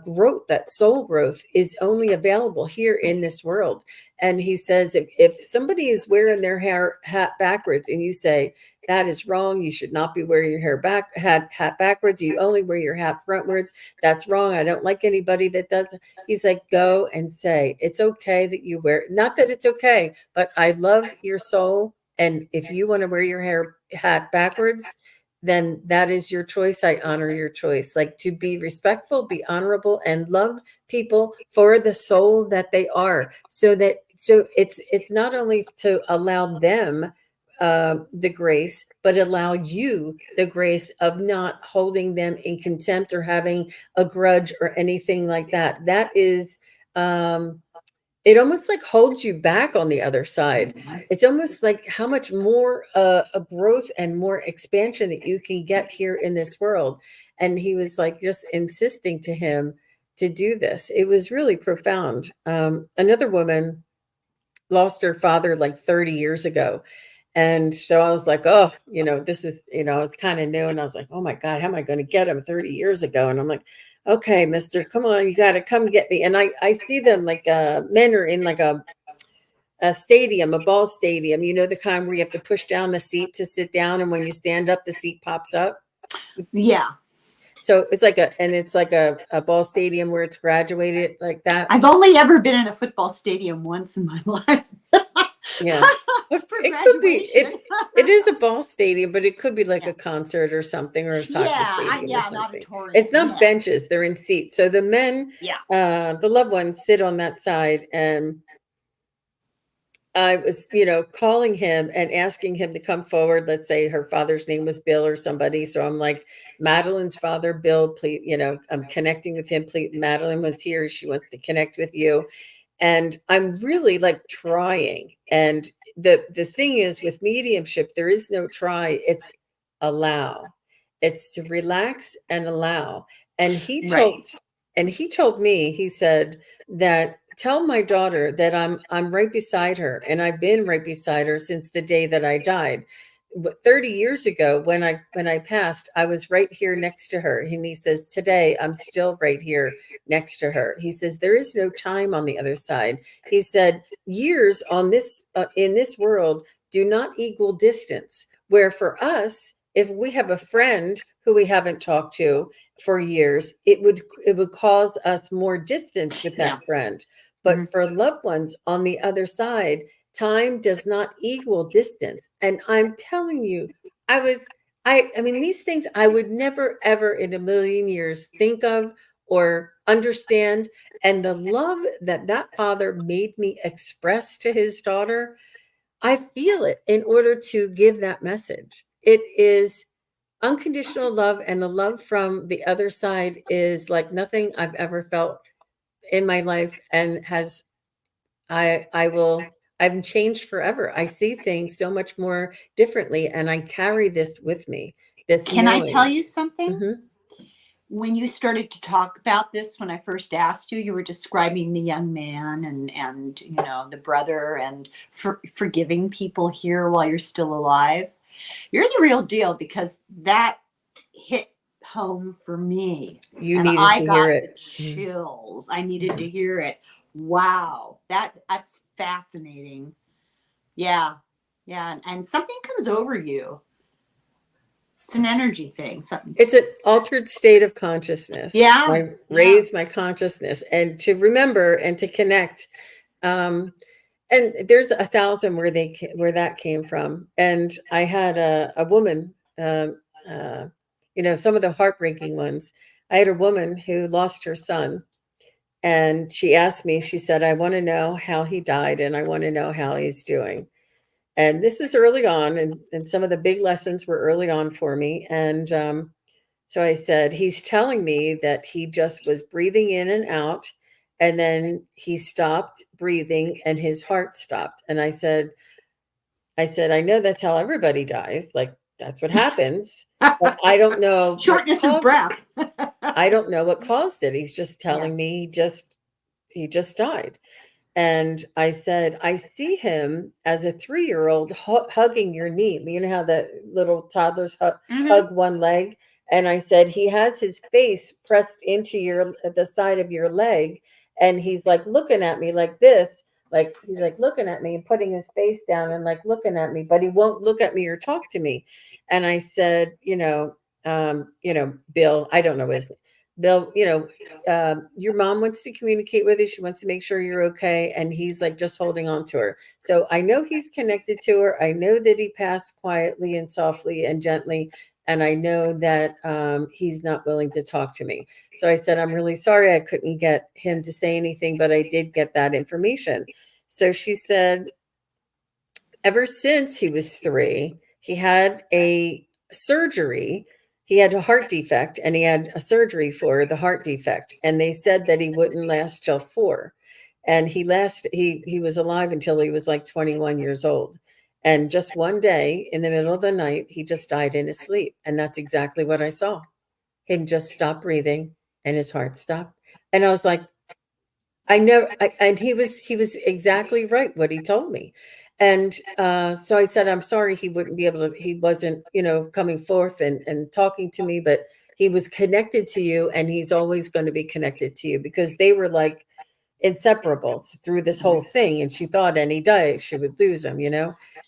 growth, that soul growth, is only available here in this world. And he says, if somebody is wearing their hat backwards, and you say, that is wrong, you should not be wearing your hat backwards, you only wear your hat frontwards, that's wrong, I don't like anybody that does it. He's like, go and say, it's okay that you wear it. Not that it's okay, but I love your soul, And if you want to wear your hair hat backwards, then that is your choice. I honor your choice. Like, to be respectful, be honorable, and love people for the soul that they are. So it's not only to allow them the grace, but allow you the grace of not holding them in contempt or having a grudge or anything like that. That is, it almost like holds you back on the other side. It's almost like how much more a growth and more expansion that you can get here in this world. And he was like just insisting to him to do this. It was really profound. Another woman lost her father like 30 years ago. And so I was like, oh, this is, I was kind of new. And I was like, oh my God, how am I going to get him 30 years ago? And I'm like, okay, mister, come on, you got to come get me. And I see them like men are in like a stadium, a ball stadium, the kind where you have to push down the seat to sit down. And when you stand up, the seat pops up. Yeah. So it's like a ball stadium where it's graduated like that. I've only ever been in a football stadium once in my life. Yeah. It could be, it is a ball stadium, but it could be like a concert or something, or a soccer stadium or something. It's not benches, they're in seats. So the men, the loved ones sit on that side. And I was, calling him and asking him to come forward. Let's say her father's name was Bill or somebody. So I'm like, Madeline's father, Bill, please, I'm connecting with him. Please, Madeline was here. She wants to connect with you. And I'm really like trying. And the thing is, with mediumship, there is no try. It's allow. It's to relax and allow. And he told me, he said that, tell my daughter that I'm right beside her, and I've been right beside her since the day that I died. 30 years ago, when I passed, I was right here next to her. And he says, today I'm still right here next to her. He says, there is no time on the other side. He said, years on this in this world do not equal distance. Where for us, if we have a friend who we haven't talked to for years, it would cause us more distance with that friend. But for loved ones on the other side, time does not equal distance. And I'm telling you, I mean, these things I would never, ever in a million years think of or understand. And the love that father made me express to his daughter, I feel it in order to give that message. It is unconditional love, and the love from the other side is like nothing I've ever felt in my life, and I'm changed forever. I see things so much more differently, and I carry this with me. Can I tell you something? Mm-hmm. When you started to talk about this, when I first asked you, you were describing the young man and the brother and forgiving people here while you're still alive. You're the real deal, because that hit home for me. You needed to hear it. The chills. I needed to hear it. Wow, that's fascinating. Yeah, and something comes over you. It's an energy thing. Something. It's an altered state of consciousness. Yeah, I raised my consciousness, and to remember and to connect. And there's 1,000 where that came from. And I had a woman, some of the heartbreaking ones. I had a woman who lost her son. And she asked me, she said, I want to know how he died, and I want to know how he's doing. And this is early on, and some of the big lessons were early on for me. And so I said, he's telling me that he just was breathing in and out, and then he stopped breathing and his heart stopped. And I said, I know that's how everybody dies. Like, that's what happens. But I don't know. Shortness of breath. I don't know what caused it. He's just telling me he just died. And I said, I see him as a 3-year-old hugging your knee. You know how the little toddlers hug one leg? And I said, he has his face pressed into the side of your leg. And he's like looking at me like this. Like he's like looking at me and putting his face down and like looking at me, but he won't look at me or talk to me. And I said, Bill, I don't know his name. they'll, your mom wants to communicate with you. She wants to make sure you're okay. And he's like just holding on to her. So I know he's connected to her. I know that he passed quietly and softly and gently. And I know that he's not willing to talk to me. So I said, I'm really sorry I couldn't get him to say anything, but I did get that information. So she said, ever since he was 3, he had a surgery. He had a heart defect and he had a surgery for the heart defect. And they said that he wouldn't last till 4. And he was alive until he was like 21 years old. And just one day in the middle of the night, he just died in his sleep. And that's exactly what I saw. Him just stop breathing and his heart stopped. And I was like, and he was exactly right what he told me. And so I said, I'm sorry he wasn't, coming forth and talking to me, but he was connected to you and he's always going to be connected to you because they were like inseparable through this whole thing. And she thought any day she would lose him.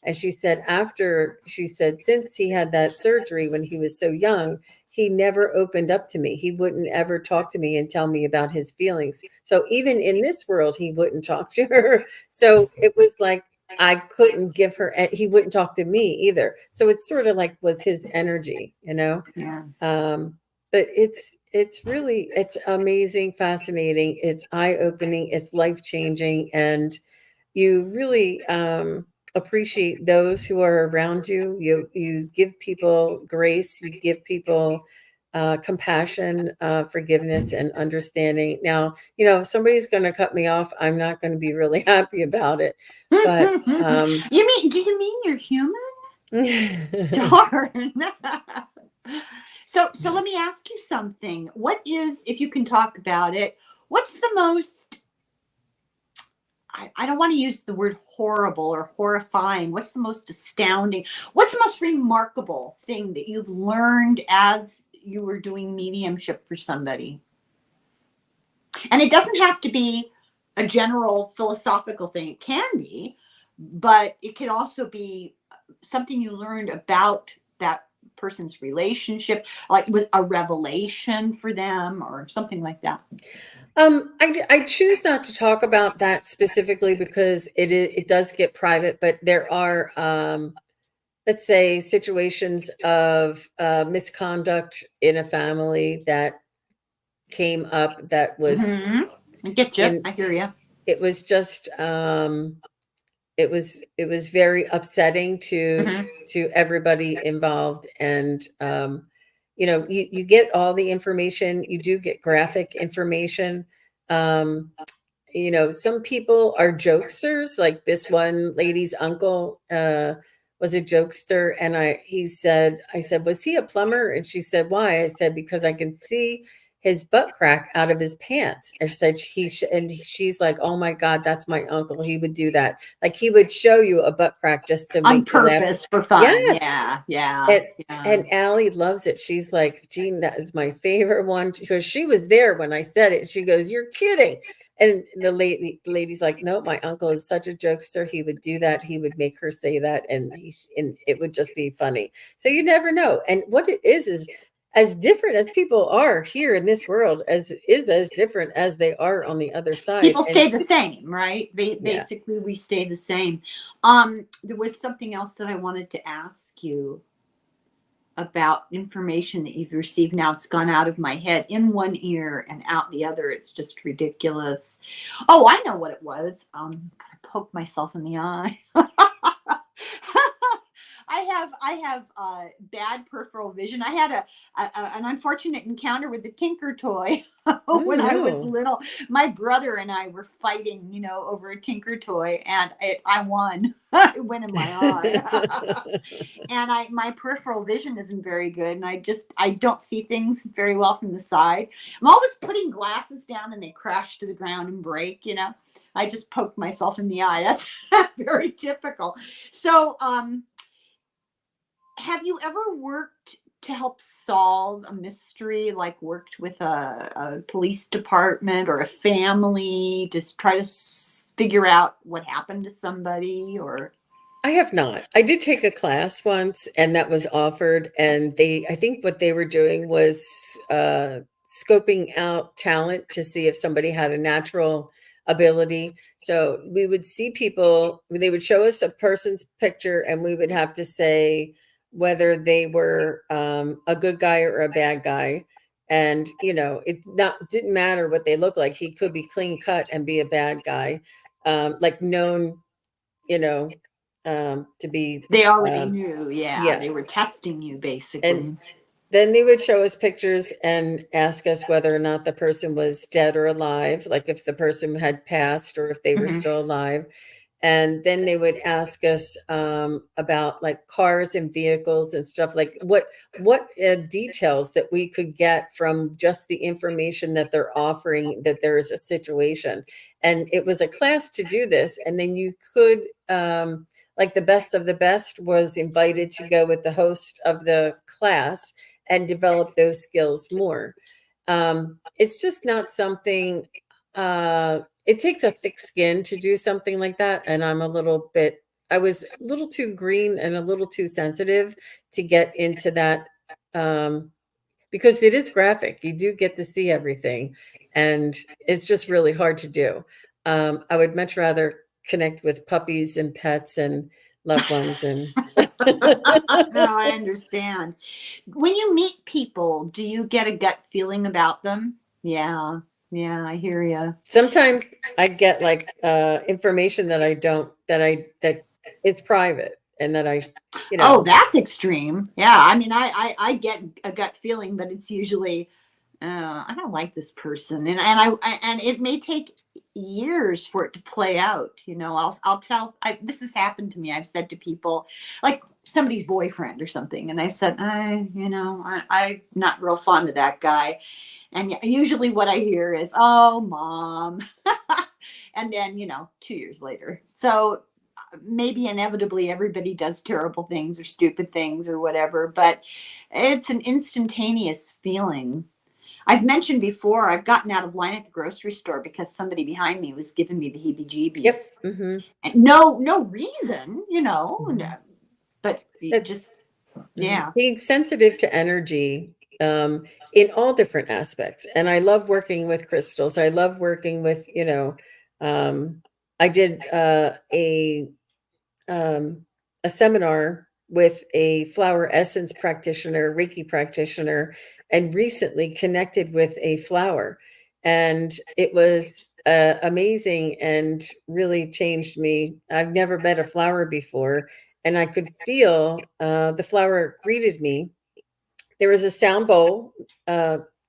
And she said, since he had that surgery when he was so young, he never opened up to me. He wouldn't ever talk to me and tell me about his feelings. So even in this world, he wouldn't talk to her. So it was like, I couldn't give her, he wouldn't talk to me either. So it's sort of like was his energy. Yeah. But it's amazing, fascinating. It's eye-opening, it's life-changing, and you really appreciate those who are around you. You give people grace, you give people compassion, forgiveness, and understanding. Now, if somebody's going to cut me off, I'm not going to be really happy about it. But do you mean you're human? Darn. So let me ask you something. What is, if you can talk about it, what's the most, I don't want to use the word horrible or horrifying. What's the most astounding? What's the most remarkable thing that you've learned as you were doing mediumship for somebody? And it doesn't have to be a general philosophical thing. It can be, but it can also be something you learned about that person's relationship, like with a revelation for them or something like that. I choose not to talk about that specifically because it does get private, but there are, let's say, situations of misconduct in a family that came up that was I get you. in, I hear you. it was just, it was very upsetting to everybody involved. And, you get all the information, you do get graphic information. Some people are jokesters, like this one lady's uncle was a jokester. And I said, was he a plumber? And she said, why? I said, because I can see his butt crack out of his pants. I said, and she's like, oh my God, that's my uncle. He would do that. Like he would show you a butt crack just to On make you laugh. purpose for fun. Yes. Yeah. And Allie loves it. She's like, Jean, that is my favorite one, because she was there when I said it. She goes, you're kidding. And the lady's like, no, my uncle is such a jokester. He would do that. He would make her say that. And it would just be funny. So you never know. And what it is as different as people are here in this world as different as they are on the other side. People stay the same, right? Basically, we stay the same. There was something else that I wanted to ask you about information that you've received. Now it's gone out of my head, in one ear and out the other. It's just ridiculous. Oh, I know what it was. Gotta poke myself in the eye. I have bad peripheral vision. I had an unfortunate encounter with the Tinker toy when I was little. My brother and I were fighting, over a Tinker toy, and I won. It went in my eye, and my peripheral vision isn't very good, and I don't see things very well from the side. I'm always putting glasses down, and they crash to the ground and break. I just poked myself in the eye. That's very typical. So, have you ever worked to help solve a mystery, like worked with a police department or a family to try to figure out what happened to somebody? Or I have not. I did take a class once, and that was offered, and I think what they were doing was scoping out talent to see if somebody had a natural ability. So we would see people, they would show us a person's picture, and we would have to say whether they were a good guy or a bad guy. And it not didn't matter what they look like. He could be clean cut and be a bad guy, like known, to be, They already um, knew. Yeah, yeah. they were testing you And basically. then they would show us pictures and ask us whether or not the person was dead or alive, like if the person had passed or if they were Hmm. still alive. And then they would ask us about like cars and vehicles and stuff, like what details that we could get from just the information that they're offering, that there is a situation. And it was a class to do this, and then you could, like, the best of the best was invited to go with the host of the class and develop those skills more. It's just not something, it takes a thick skin to do something like that. And I was a little too green and a little too sensitive to get into that, because it is graphic. You do get to see everything, and it's just really hard to do. I would much rather connect with puppies and pets and loved ones. And No, I understand. When you meet people, do you get a gut feeling about them? Yeah, yeah, I hear you. sometimes I get like information that I don't that is private, and that you Oh, know that's extreme. Yeah, I mean, I get a gut feeling, but it's usually, I don't like this person, and it may take years for it to play out. I'll tell. This has happened to me. I've said to people, like somebody's boyfriend or something, and I said, I'm not real fond of that guy, and usually what I hear is, "Oh, mom," and then 2 years later. So maybe inevitably everybody does terrible things or stupid things or whatever, but it's an instantaneous feeling. I've mentioned before, I've gotten out of line at the grocery store because somebody behind me was giving me the heebie Yep. jeebies. Hmm. And no reason, Hmm. but just, yeah. Being sensitive to energy, in all different aspects. And I love working with crystals. I love working with, um, I did um, a seminar with a flower essence practitioner, Reiki practitioner, and recently connected with a flower. And it was amazing and really changed me. I've never met a flower before, and I could feel the flower greeted me. There was a sound bowl,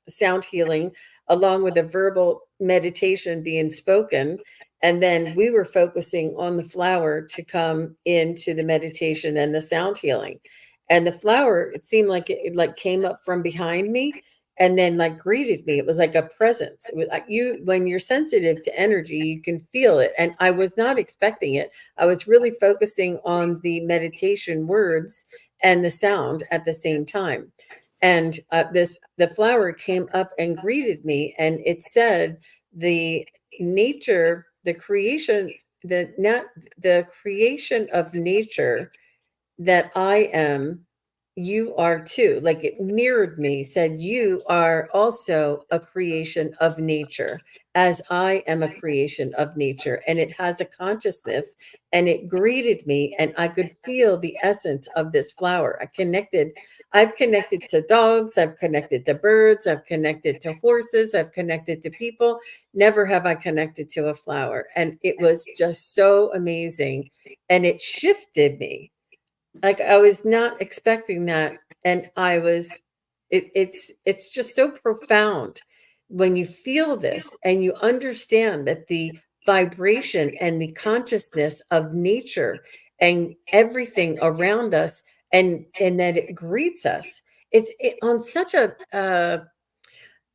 sound healing, along with a verbal meditation being spoken. And then we were focusing on the flower to come into the meditation and the sound healing. And the flower, it seemed like it like came up from behind me and then like greeted me. It was like a presence. It was like, when you're sensitive to energy, you can feel it. And I was not expecting it. I was really focusing on the meditation words and the sound at the same time. And the flower came up and greeted me, and it said, the nature, the creation, the not the creation of nature that I am, you are too. Like, it mirrored me, said, you are also a creation of nature, as I am a creation of nature. And it has a consciousness, and it greeted me, and I could feel the essence of this flower. I've connected to dogs, I've connected to birds, I've connected to horses, I've connected to people. Never have I connected to a flower. And it was just so amazing. And it shifted me, like, I was not expecting that, and it's just so profound when you feel this and you understand that the vibration and the consciousness of nature and everything around us, and that it greets us. On such a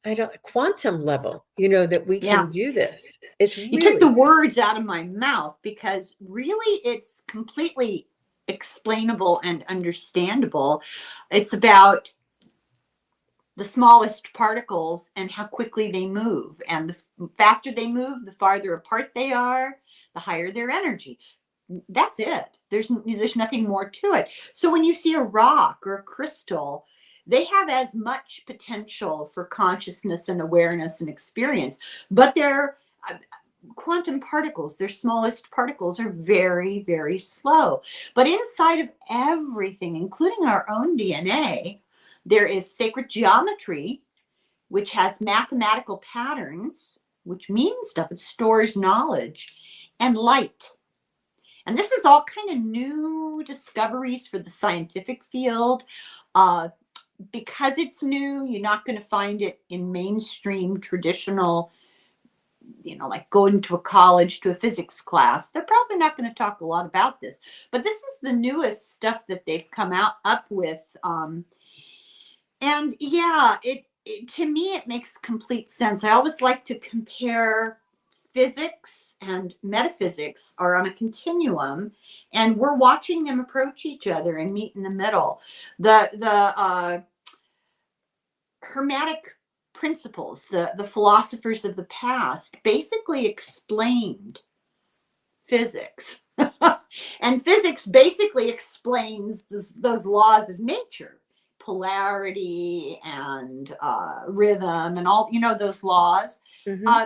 I don't quantum level, that we Yeah. can do this. It's You took the really, words out of my mouth because really it's completely explainable and understandable. It's about the smallest particles and how quickly they move. And the faster they move, the farther apart they are, the higher their energy. That's it. There's nothing more to it. So when you see a rock or a crystal, They have as much potential for consciousness and awareness and experience, but they're quantum particles, their smallest particles, are very, very slow. But inside of everything, including our own DNA, there is sacred geometry, which has mathematical patterns, which means stuff, it stores knowledge, and light. And this is all kind of new discoveries for the scientific field. Because it's new, you're not going to find it in mainstream traditional, like going to a college to a physics class. They're probably not going to talk a lot about this, but this is the newest stuff that they've come out up with. And yeah, to me, it makes complete sense. I always like to compare physics and metaphysics are on a continuum, and we're watching them approach each other and meet in the middle. The Hermetic principles, the philosophers of the past basically explained physics. And physics basically explains those laws of nature, polarity and rhythm and all, those laws. Mm-hmm.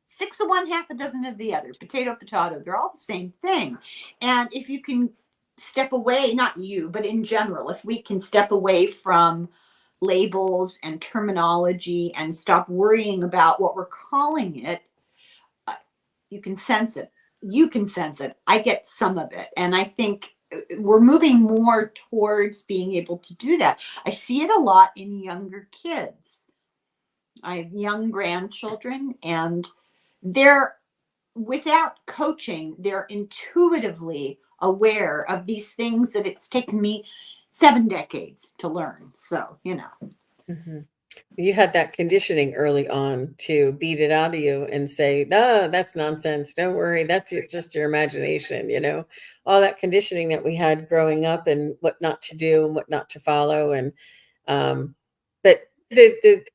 6 of one, half a dozen of the other, potato, potato, they're all the same thing. And if you can step away, not you, but in general, if we can step away from labels and terminology and stop worrying about what we're calling it, you can sense it. You can sense it. I get some of it. And I think we're moving more towards being able to do that. I see it a lot in younger kids. I have young grandchildren, and they're, without coaching, they're intuitively aware of these things that it's taken me 7 decades to learn. So, Mm-hmm. You had that conditioning early on to beat it out of you and say, no, that's nonsense. Don't worry. That's just your imagination, all that conditioning that we had growing up and what not to do and what not to follow. And, but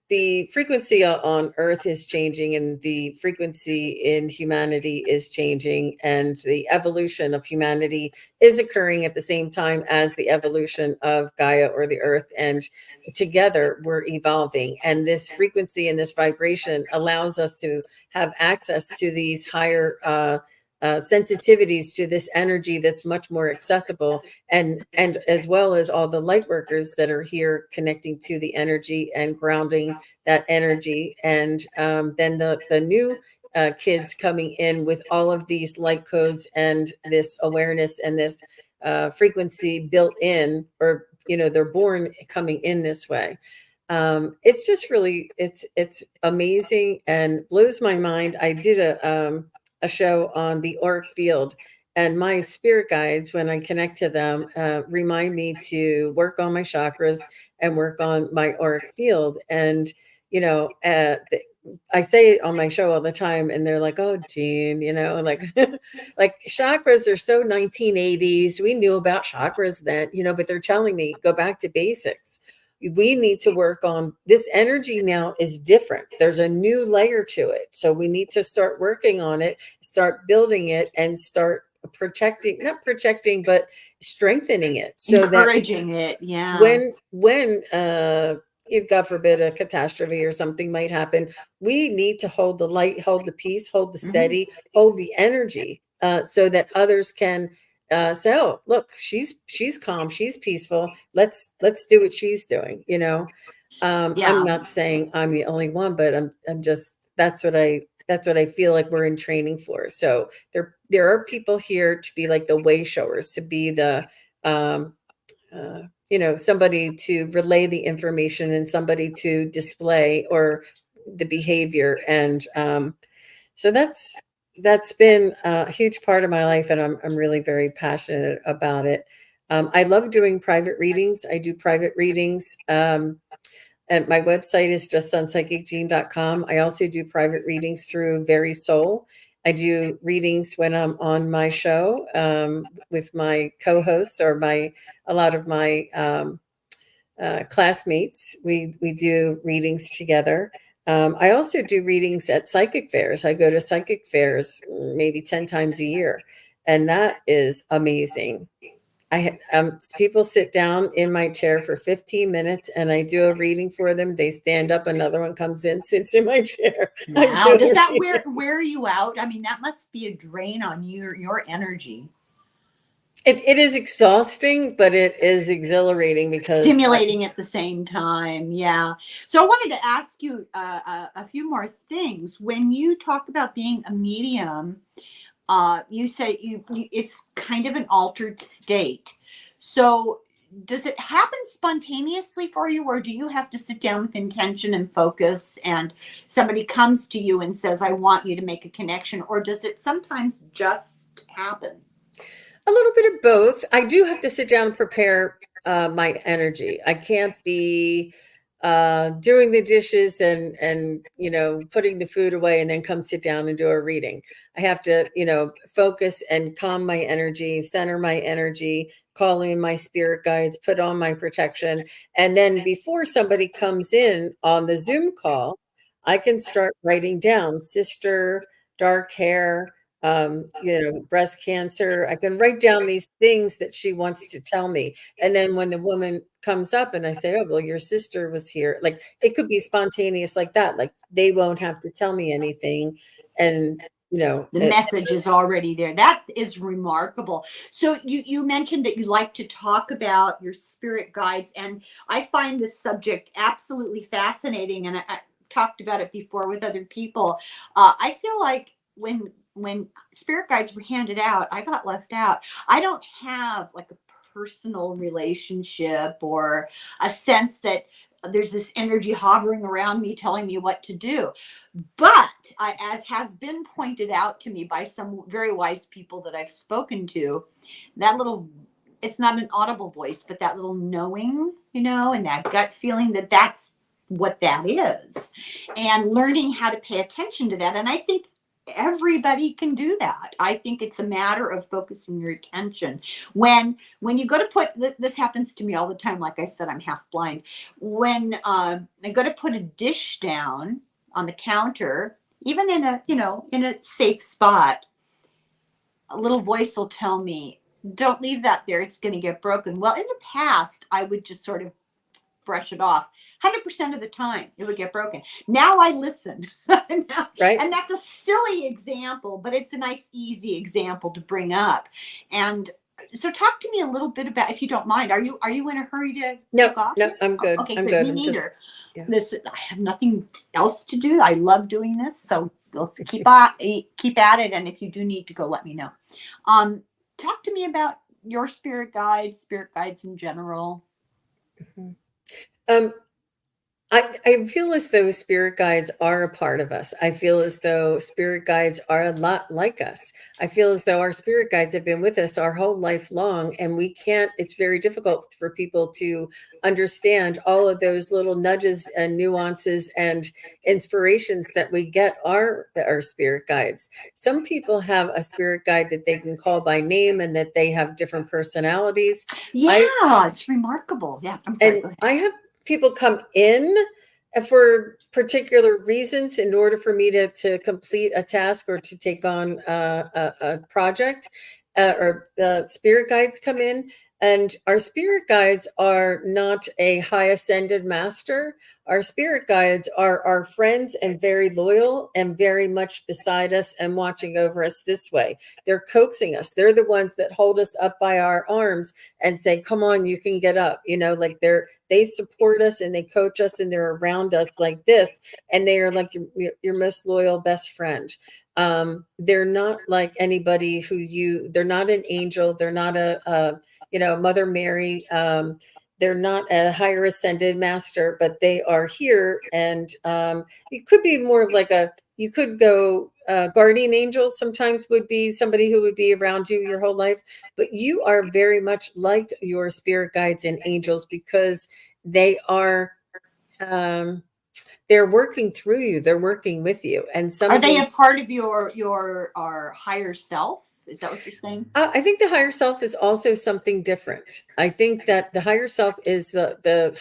the frequency on Earth is changing, and the frequency in humanity is changing, and the evolution of humanity is occurring at the same time as the evolution of Gaia or the Earth. And together we're evolving. And this frequency and this vibration allows us to have access to these higher sensitivities to this energy that's much more accessible, and as well as all the light workers that are here connecting to the energy and grounding that energy. And then the new kids coming in with all of these light codes and this awareness and this frequency built in, or they're born coming in this way. It's just really, it's amazing and blows my mind. I did a show on the auric field, and my spirit guides, when I connect to them, remind me to work on my chakras and work on my auric field. And I say it on my show all the time, and they're like, "Oh, Jean, like like chakras are so 1980s. We knew about chakras then, but they're telling me go back to basics. We need to work on this energy now is different. There's a new layer to it. So we need to start working on it, start building it, and start not protecting, but strengthening it. So encouraging it. Yeah. When if God forbid a catastrophe or something might happen, we need to hold the light, hold the peace, hold the steady, hold the energy, so that others can say, oh, look, she's calm, she's peaceful. Let's do what she's doing. I'm not saying I'm the only one, but I'm just, that's what I feel like we're in training for. So there are people here to be like the way showers, to be the somebody to relay the information and somebody to display or the behavior. And so that's been a huge part of my life, and I'm really very passionate about it. I love doing private readings. I do private readings. And my website is just sunpsychicjean.com. I also do private readings through Very Soul. I do readings when I'm on my show with my co-hosts or a lot of my classmates. We do readings together. I also do readings at psychic fairs. I go to psychic fairs maybe 10 times a year, and that is amazing. People sit down in my chair for 15 minutes and I do a reading for them. They stand up, another one comes in, sits in my chair. I Wow. do Does a that reading. wear you out? I mean, that must be a drain on your energy. It is exhausting, but it is exhilarating because Stimulating at the same time. Yeah. So I wanted to ask you a few more things. When you talk about being a medium, you say it's kind of an altered state. So does it happen spontaneously for you, or do you have to sit down with intention and focus, and somebody comes to you and says, I want you to make a connection, or does it sometimes just happen? a little bit of both. I do have to sit down and prepare my energy. I can't be doing the dishes and putting the food away and then come sit down and do a reading. I have to focus and calm my energy, center my energy, call in my spirit guides, put on my protection, and then before somebody comes in on the Zoom call, I can start writing down sister, dark hair, breast cancer. I can write down these things that she wants to tell me. And then when the woman comes up and I say, oh, well, your sister was here, like it could be spontaneous like that. Like they won't have to tell me anything. And, The message is already there. That is remarkable. So you mentioned that you like to talk about your spirit guides, and I find this subject absolutely fascinating. And I talked about it before with other people. I feel like when spirit guides were handed out, I got left out. I don't have like a personal relationship or a sense that there's this energy hovering around me telling me what to do. But as has been pointed out to me by some very wise people that I've spoken to, that little, it's not an audible voice, but that little knowing, and that gut feeling that that's what that is. And learning how to pay attention to that. And I think everybody can do that. I think it's a matter of focusing your attention. When you go to put, this happens to me all the time. Like I said, I'm half blind. When I go to put a dish down on the counter, even in a safe spot, a little voice will tell me, don't leave that there, it's going to get broken. Well, in the past, I would just sort of brush it off. 100% of the time it would get broken. Now I listen. And right. that's a silly example, but it's a nice easy example to bring up. And so talk to me a little bit about, if you don't mind, are you in a hurry to No, take off no, here? I'm good. Okay, I'm good. good. Me I'm just, neither. yeah. This, I have nothing else to do. I love doing this, so let's keep at it. And if you do need to go, let me know. Talk to me about your spirit guides in general. Mhm. Um, I feel as though spirit guides are a part of us. I feel as though spirit guides are a lot like us. I feel as though our spirit guides have been with us our whole life long, and it's very difficult for people to understand all of those little nudges and nuances and inspirations that we get our spirit guides. Some people have a spirit guide that they can call by name and that they have different personalities. Yeah, it's remarkable. Yeah, I'm sorry. And Go ahead. I have people come in for particular reasons in order for me to complete a task or to take on a project, or spirit guides come in. And our spirit guides are not a high ascended master. Our spirit guides are our friends and very loyal and very much beside us and watching over us this way. They're coaxing us. They're the ones that hold us up by our arms and say, come on, you can get up. Like they support us and they coach us and they're around us like this. And they are like your most loyal best friend. They're not like anybody they're not an angel. They're not a Mother Mary. They're not a higher ascended master, but they are here. And it could be more of like you could go, guardian angel sometimes would be somebody who would be around you your whole life, but you are very much like your spirit guides and angels because they are, they're working through you. They're working with you. And some Are of they a these, part of our higher self? Is that what you're saying? I think the higher self is also something different. I think that the higher self is the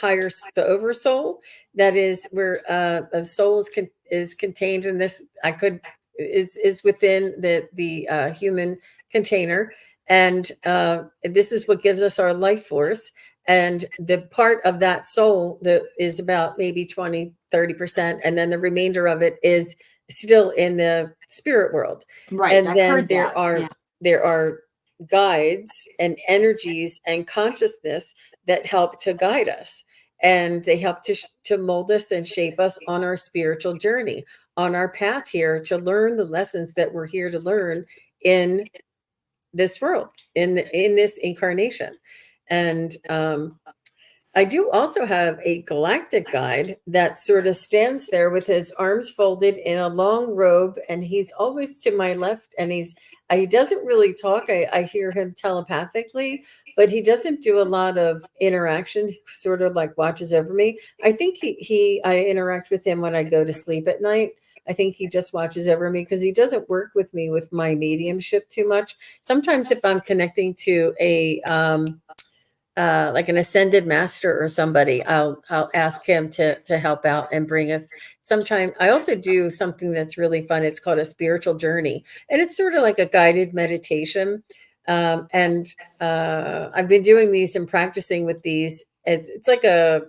oversoul. That is where the soul is contained in this. Is within the human container, And this is what gives us our life force. And the part of that soul that is about maybe 20-30%, and then the remainder of it is still in the spirit world. Right. And I've then heard that. Yeah. there are guides and energies and consciousness that help to guide us, and they help to mold us and shape us on our spiritual journey, on our path here to learn the lessons that we're here to learn in this world, in this incarnation. And I do also have a galactic guide that sort of stands there with his arms folded in a long robe, and he's always to my left. And he doesn't really talk. I hear him telepathically, but he doesn't do a lot of interaction. He sort of like watches over me. I think I interact with him when I go to sleep at night. I think he just watches over me because he doesn't work with me with my mediumship too much. Sometimes if I'm connecting to a like an ascended master or somebody, I'll ask him to help out and bring us. Sometime I also do something that's really fun. It's called a spiritual journey, and it's sort of like a guided meditation. And I've been doing these and practicing with these. It's like a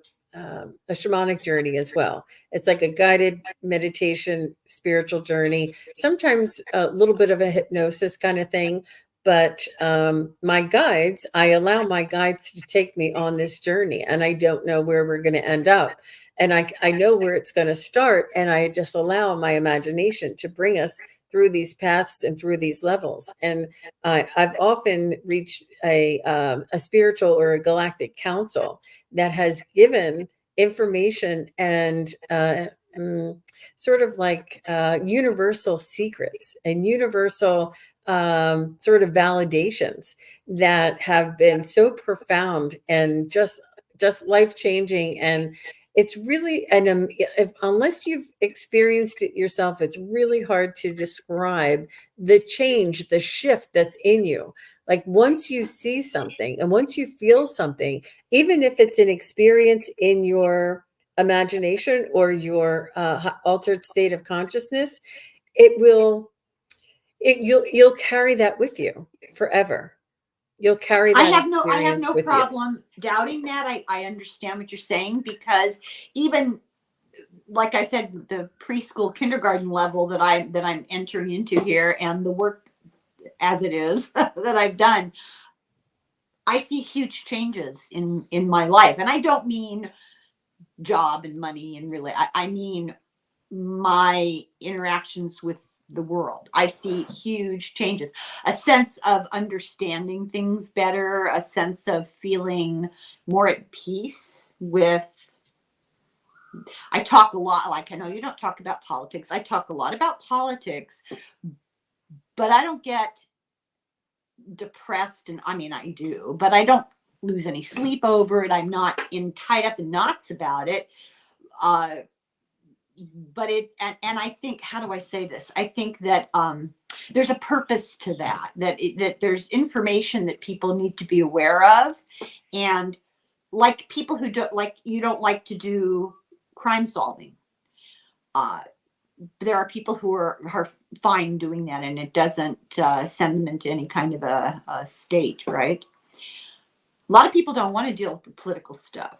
shamanic journey as well. It's like a guided meditation, spiritual journey. Sometimes a little bit of a hypnosis kind of thing. But I allow my guides to take me on this journey, and I don't know where we're going to end up. And I know where it's going to start, and I just allow my imagination to bring us through these paths and through these levels. And I've often reached a spiritual or a galactic council that has given information and sort of like universal secrets and universal sort of validations that have been so profound and just life changing. And it's really unless you've experienced it yourself, it's really hard to describe the change, the shift that's in you. Like once you see something and once you feel something, even if it's an experience in your imagination or your altered state of consciousness, it will you'll carry that with you forever. You'll carry that I have experience no with you. problem doubting that. I understand what you're saying, because even like I said, the preschool kindergarten level that I'm entering into here, and the work as it is that I've done, I see huge changes in my life. And I don't mean job and money and really, I mean my interactions with the world. I see huge changes, a sense of understanding things better, a sense of feeling more at peace with. I talk a lot, like, I know you don't talk about politics. I talk a lot about politics, but I don't get depressed. And I mean, I do, but I don't lose any sleep over it. I'm not tied up in knots about it. Uh, but and I think, how do I say this? I think that there's a purpose to that, that there's information that people need to be aware of. And like people who don't like, you don't like to do crime solving. There are people who are fine doing that, and it doesn't send them into any kind of a state, right? A lot of people don't want to deal with the political stuff,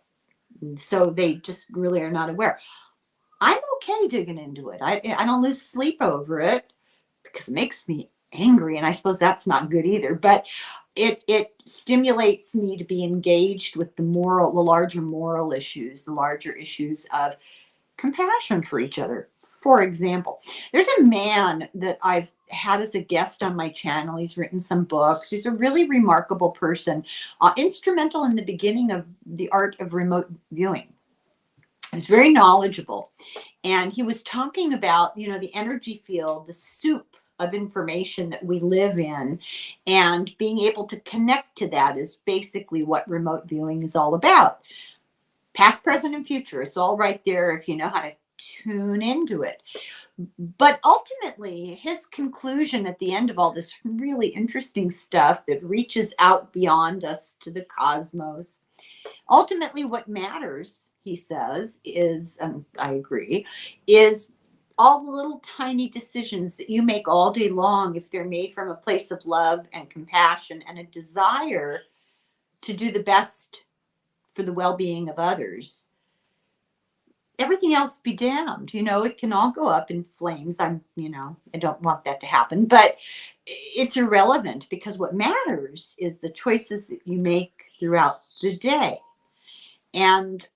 so they just really are not aware. I'm okay digging into it. I don't lose sleep over it because it makes me angry, and I suppose that's not good either. But it stimulates me to be engaged with the larger moral issues, the larger issues of compassion for each other. For example, there's a man that I've had as a guest on my channel. He's written some books. He's a really remarkable person, instrumental in the beginning of the art of remote viewing. He's very knowledgeable. And he was talking about, the energy field, the soup of information that we live in, and being able to connect to that is basically what remote viewing is all about. Past, present, and future. It's all right there if you know how to tune into it. But ultimately, his conclusion at the end of all this really interesting stuff that reaches out beyond us to the cosmos, ultimately what matters, he says, is, and I agree, is all the little tiny decisions that you make all day long, if they're made from a place of love and compassion and a desire to do the best for the well-being of others, everything else be damned. It can all go up in flames. I don't want that to happen, but it's irrelevant, because what matters is the choices that you make throughout the day. And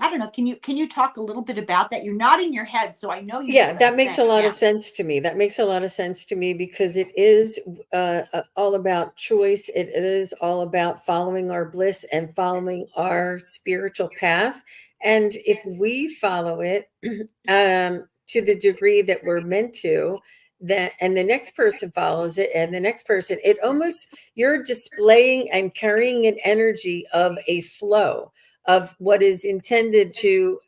I don't know, can you talk a little bit about that? You're nodding your head, so I know you know Yeah, what that I'm makes a saying. lot Yeah. of sense to me. That makes a lot of sense to me because it is all about choice. It is all about following our bliss and following our spiritual path. And if we follow it to the degree that we're meant to, that and the next person follows it, and the next person, it almost you're displaying and carrying an energy of a flow of what is intended to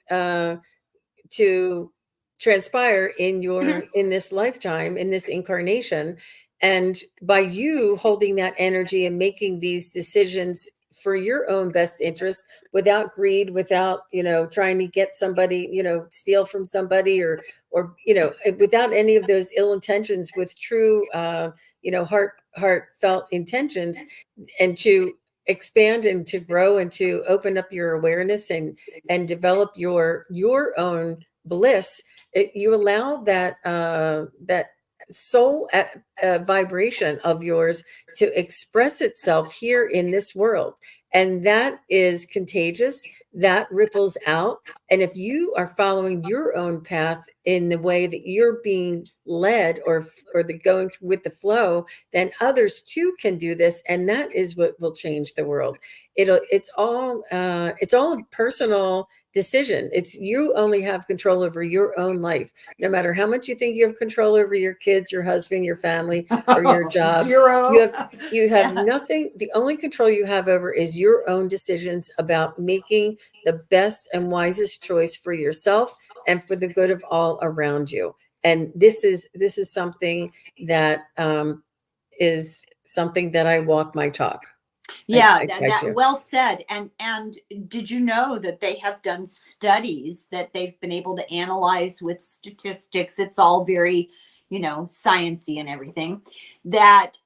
transpire in this lifetime, in this incarnation. And by you holding that energy and making these decisions for your own best interest, without greed, without trying to get somebody, steal from somebody, or without any of those ill intentions, with true heartfelt intentions, and to expand and to grow and to open up your awareness and develop your own bliss. You allow that soul vibration of yours to express itself here in this world, and that is contagious. That ripples out, and if you are following your own path in the way that you're being led, or the going with the flow, then others too can do this, and that is what will change the world. It's all a personal decision. It's you only have control over your own life. No matter how much you think you have control over your kids, your husband, your family, or your job, you Zero. have you have Yeah. nothing. The only control you have over is your own decisions about making the best and wisest choice for yourself and for the good of all around you. And this is something that is something that I walk my talk. Yeah, I that, try that to. well said. And did you know that they have done studies that they've been able to analyze with statistics? It's all very, sciency and everything. That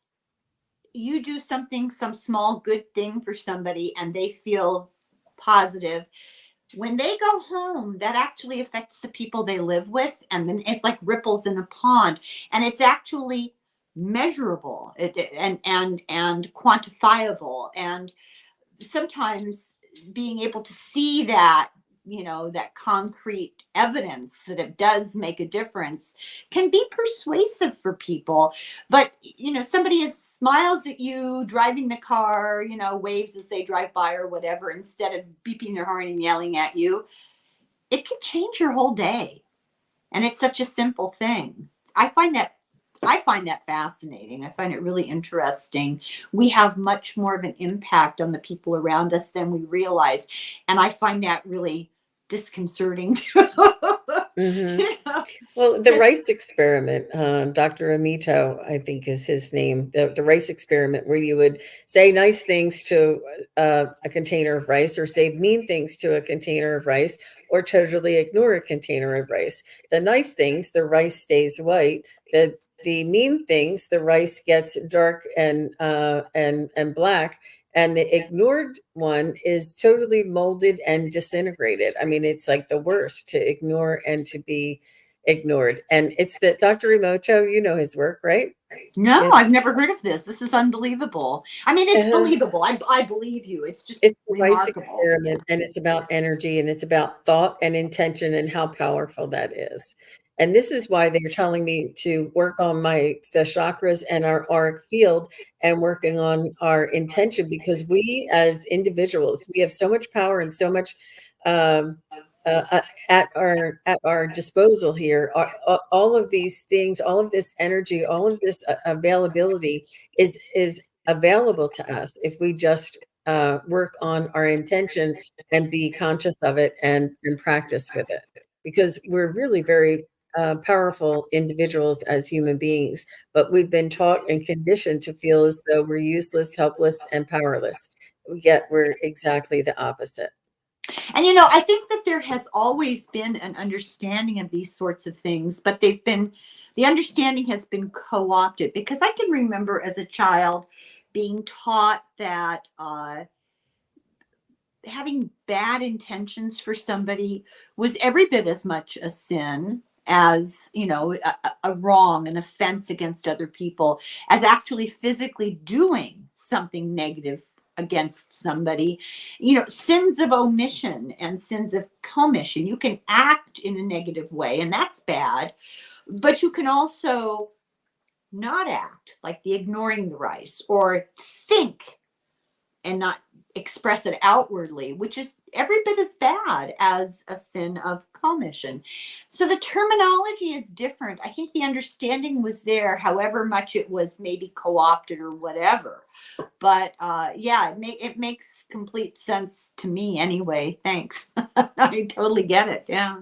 you do something, some small good thing for somebody, and they feel positive. When they go home, that actually affects the people they live with, and then it's like ripples in a pond, and it's actually measurable, and quantifiable. And sometimes being able to see that, that concrete evidence that it does make a difference, can be persuasive for people. But somebody is smiles at you driving the car, waves as they drive by or whatever, instead of beeping their horn and yelling at you, it can change your whole day. And it's such a simple thing. I find that fascinating. I find it really interesting. We have much more of an impact on the people around us than we realize. And I find that really disconcerting too. Hmm. You know, Well, the 'cause- rice experiment, Dr. Amito, I think is his name, the rice experiment, where you would say nice things to a container of rice, or say mean things to a container of rice, or totally ignore a container of rice. The nice things, the rice stays white. The mean things, the rice gets dark and black. And the ignored one is totally molded and disintegrated. I mean, it's like the worst to ignore and to be ignored. And it's that Dr. Emoto, you know his work, right? no, It's I've never heard of this. This is unbelievable. I mean, it's uh, believable. I believe you. It's just it's the rice remarkable. Yeah. experiment, and it's about energy, and it's about thought and intention, and how powerful that is. And this is why they're telling me to work on the chakras and our auric field, and working on our intention, because we as individuals, we have so much power and so much um, at our disposal here. All of these things, all of this energy, all of this availability is available to us if we just work on our intention and be conscious of it, and practice with it, because we're really very powerful individuals as human beings, but we've been taught and conditioned to feel as though we're useless, helpless, and powerless. Yet we're exactly the opposite. And I think that there has always been an understanding of these sorts of things, but the understanding has been co-opted, because I can remember as a child being taught that having bad intentions for somebody was every bit as much a sin as, a wrong, an offense against other people, as actually physically doing something negative against somebody. Sins of omission and sins of commission. You can act in a negative way, and that's bad, but you can also not act, like the ignoring the rice, or think and not express it outwardly, which is every bit as bad as a sin of commission. So the terminology is different. I think the understanding was there, however much it was maybe co-opted or whatever. But yeah, it makes complete sense to me anyway. Thanks. I totally get it. Yeah.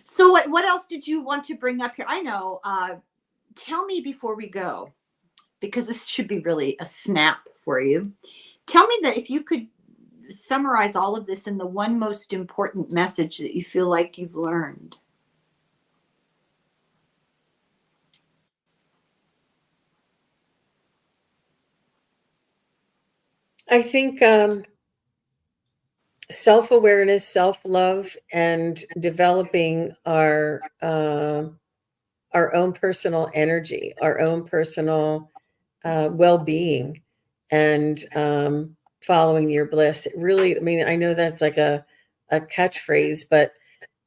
So what else did you want to bring up here? I know. Tell me before we go, because this should be really a snap for you. Tell me that if you could summarize all of this in the one most important message that you feel like you've learned. I think self-awareness, self-love, and developing our own personal energy, our own personal well-being, and following your bliss. It really, I mean, I know that's like a catchphrase, but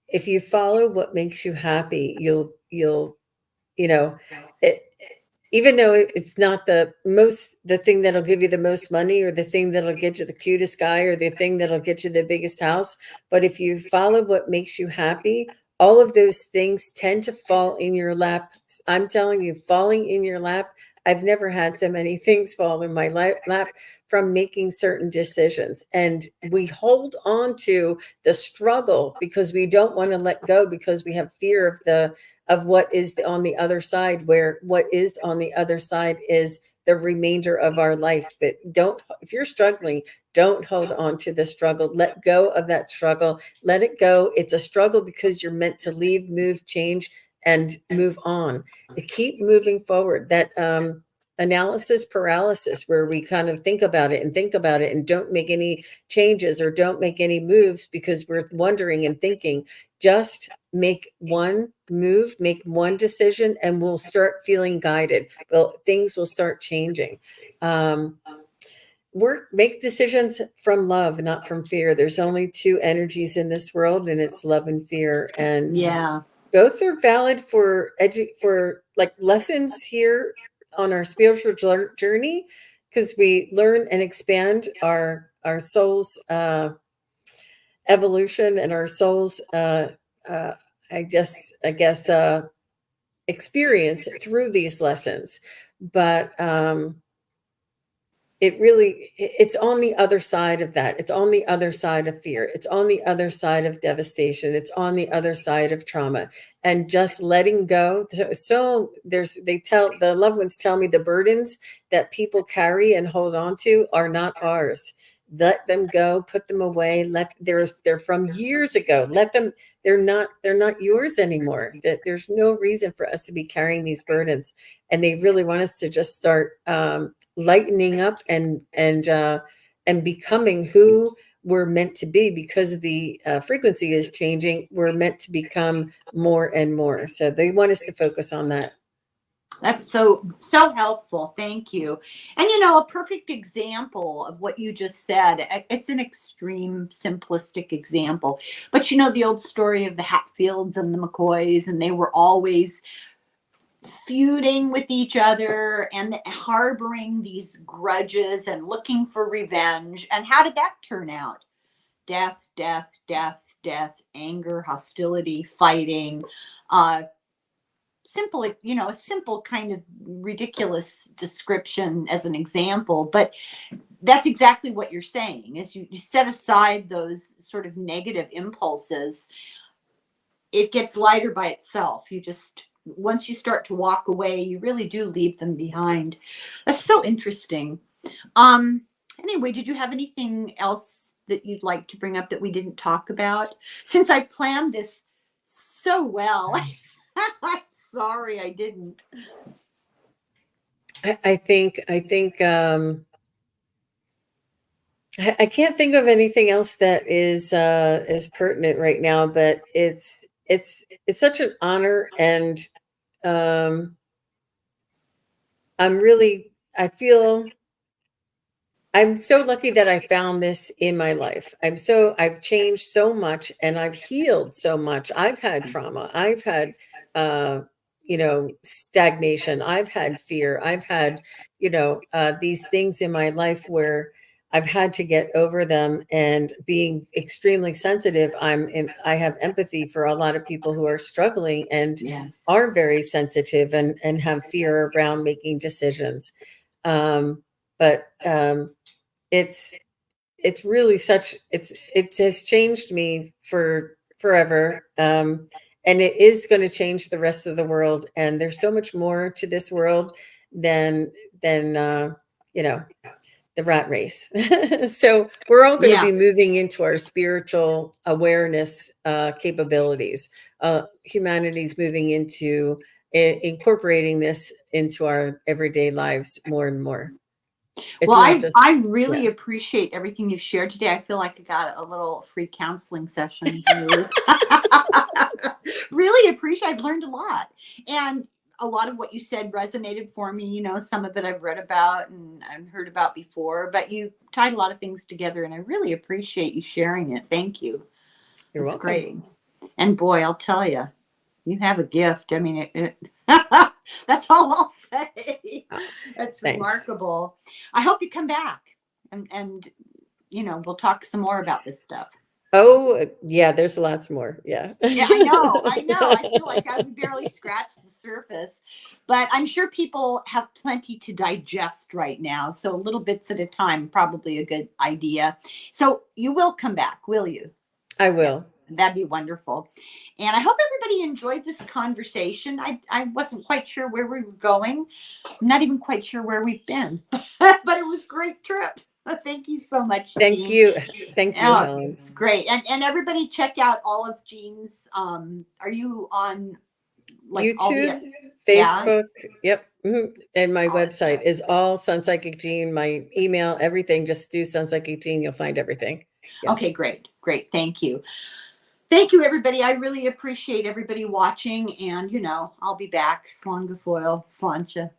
if you follow what makes you happy, you'll you know it, even though it's not the thing that'll give you the most money, or the thing that'll get you the cutest guy, or the thing that'll get you the biggest house, but if you follow what makes you happy, all of those things tend to fall in your lap. I'm telling you, falling in your lap. I've never had so many things fall in my lap from making certain decisions. And we hold on to the struggle because we don't want to let go, because we have fear of what is on the other side, where what is on the other side is the remainder of our life. But if you're struggling, don't hold on to the struggle. Let go of that struggle. Let it go. It's a struggle because you're meant to leave, move, change, and move on. Keep moving forward. That analysis paralysis, where we kind of think about it and don't make any changes or don't make any moves because we're wondering and thinking. Just make one move, make one decision, and we'll start feeling guided. Well, things will start changing. Make decisions from love, not from fear. There's only two energies in this world, and it's love and fear. And Yeah. both are valid for like lessons here on our spiritual journey, because we learn and expand our soul's evolution and our soul's uh, I guess experience through these lessons. But it's on the other side of that. It's on the other side of fear. It's on the other side of devastation. It's on the other side of trauma, and just letting go. So the loved ones tell me the burdens that people carry and hold on to are not ours. Let them go, put them away. They're from years ago. Let them, they're not yours anymore. That there's no reason for us to be carrying these burdens. And they really want us to just start lightening up and becoming who we're meant to be, because the frequency is changing. We're meant to become more and more. So they want us to focus on that. That's so helpful. Thank you. And a perfect example of what you just said. It's an extreme simplistic example, but the old story of the Hatfields and the McCoys, and they were always feuding with each other and harboring these grudges and looking for revenge. And how did that turn out? Death, death, death, death, anger, hostility, fighting. Simple, a simple kind of ridiculous description as an example, but that's exactly what you're saying. Is you set aside those sort of negative impulses, it gets lighter by itself. Once you start to walk away, you really do leave them behind. That's so interesting. Anyway, did you have anything else that you'd like to bring up that we didn't talk about? Since I planned this so well, I'm sorry I didn't. I think I can't think of anything else that is pertinent right now, but it's such an honor, and um, I feel I'm so lucky that I found this in my life. I've changed so much, and I've healed so much. I've had trauma. I've had, uh, stagnation. I've had fear. I've had, these things in my life where I've had to get over them, and being extremely sensitive. I have empathy for a lot of people who are struggling and Yes. are very sensitive and have fear around making decisions. But it's it's really it has changed me for forever, and it is going to change the rest of the world. And there's so much more to this world than you know the rat race. So we're all going to Yeah. be moving into our spiritual awareness capabilities. Humanity's moving into incorporating this into our everyday lives more and more. It's Well, not just, I yeah. really appreciate everything you've shared today. I feel like I got a little free counseling session. Really, really appreciate. I've learned a lot, and a lot of what you said resonated for me. Some of it I've read about and heard about before, but you tied a lot of things together, and I really appreciate you sharing it. Thank you. You're It's welcome. great. And boy, I'll tell you, you have a gift. I mean, that's all I'll say. Oh, That's thanks. remarkable. I hope you come back and we'll talk some more about this stuff. Oh, yeah, there's lots more. Yeah. Yeah, I know. I know. I feel like I've barely scratched the surface, but I'm sure people have plenty to digest right now. So little bits at a time, probably a good idea. So you will come back, will you? I Yeah, will. that'd be wonderful. And I hope everybody enjoyed this conversation. I wasn't quite sure where we were going. I'm not even quite sure where we've been, but it was a great trip. Thank you so much, Thank Jean. you. Thank you, Oh, Helen. it's great. And everybody check out all of Jean's. Are you on like all the, YouTube, yeah? Facebook. Yep. And my All- website is all Sun Psychic Gene. My email, everything. Just do Sun Psychic Gene. You'll find everything. Yeah. Okay, great. Great. Thank you. Thank you, everybody. I really appreciate everybody watching. And, I'll be back. Slán go fóill, slánte.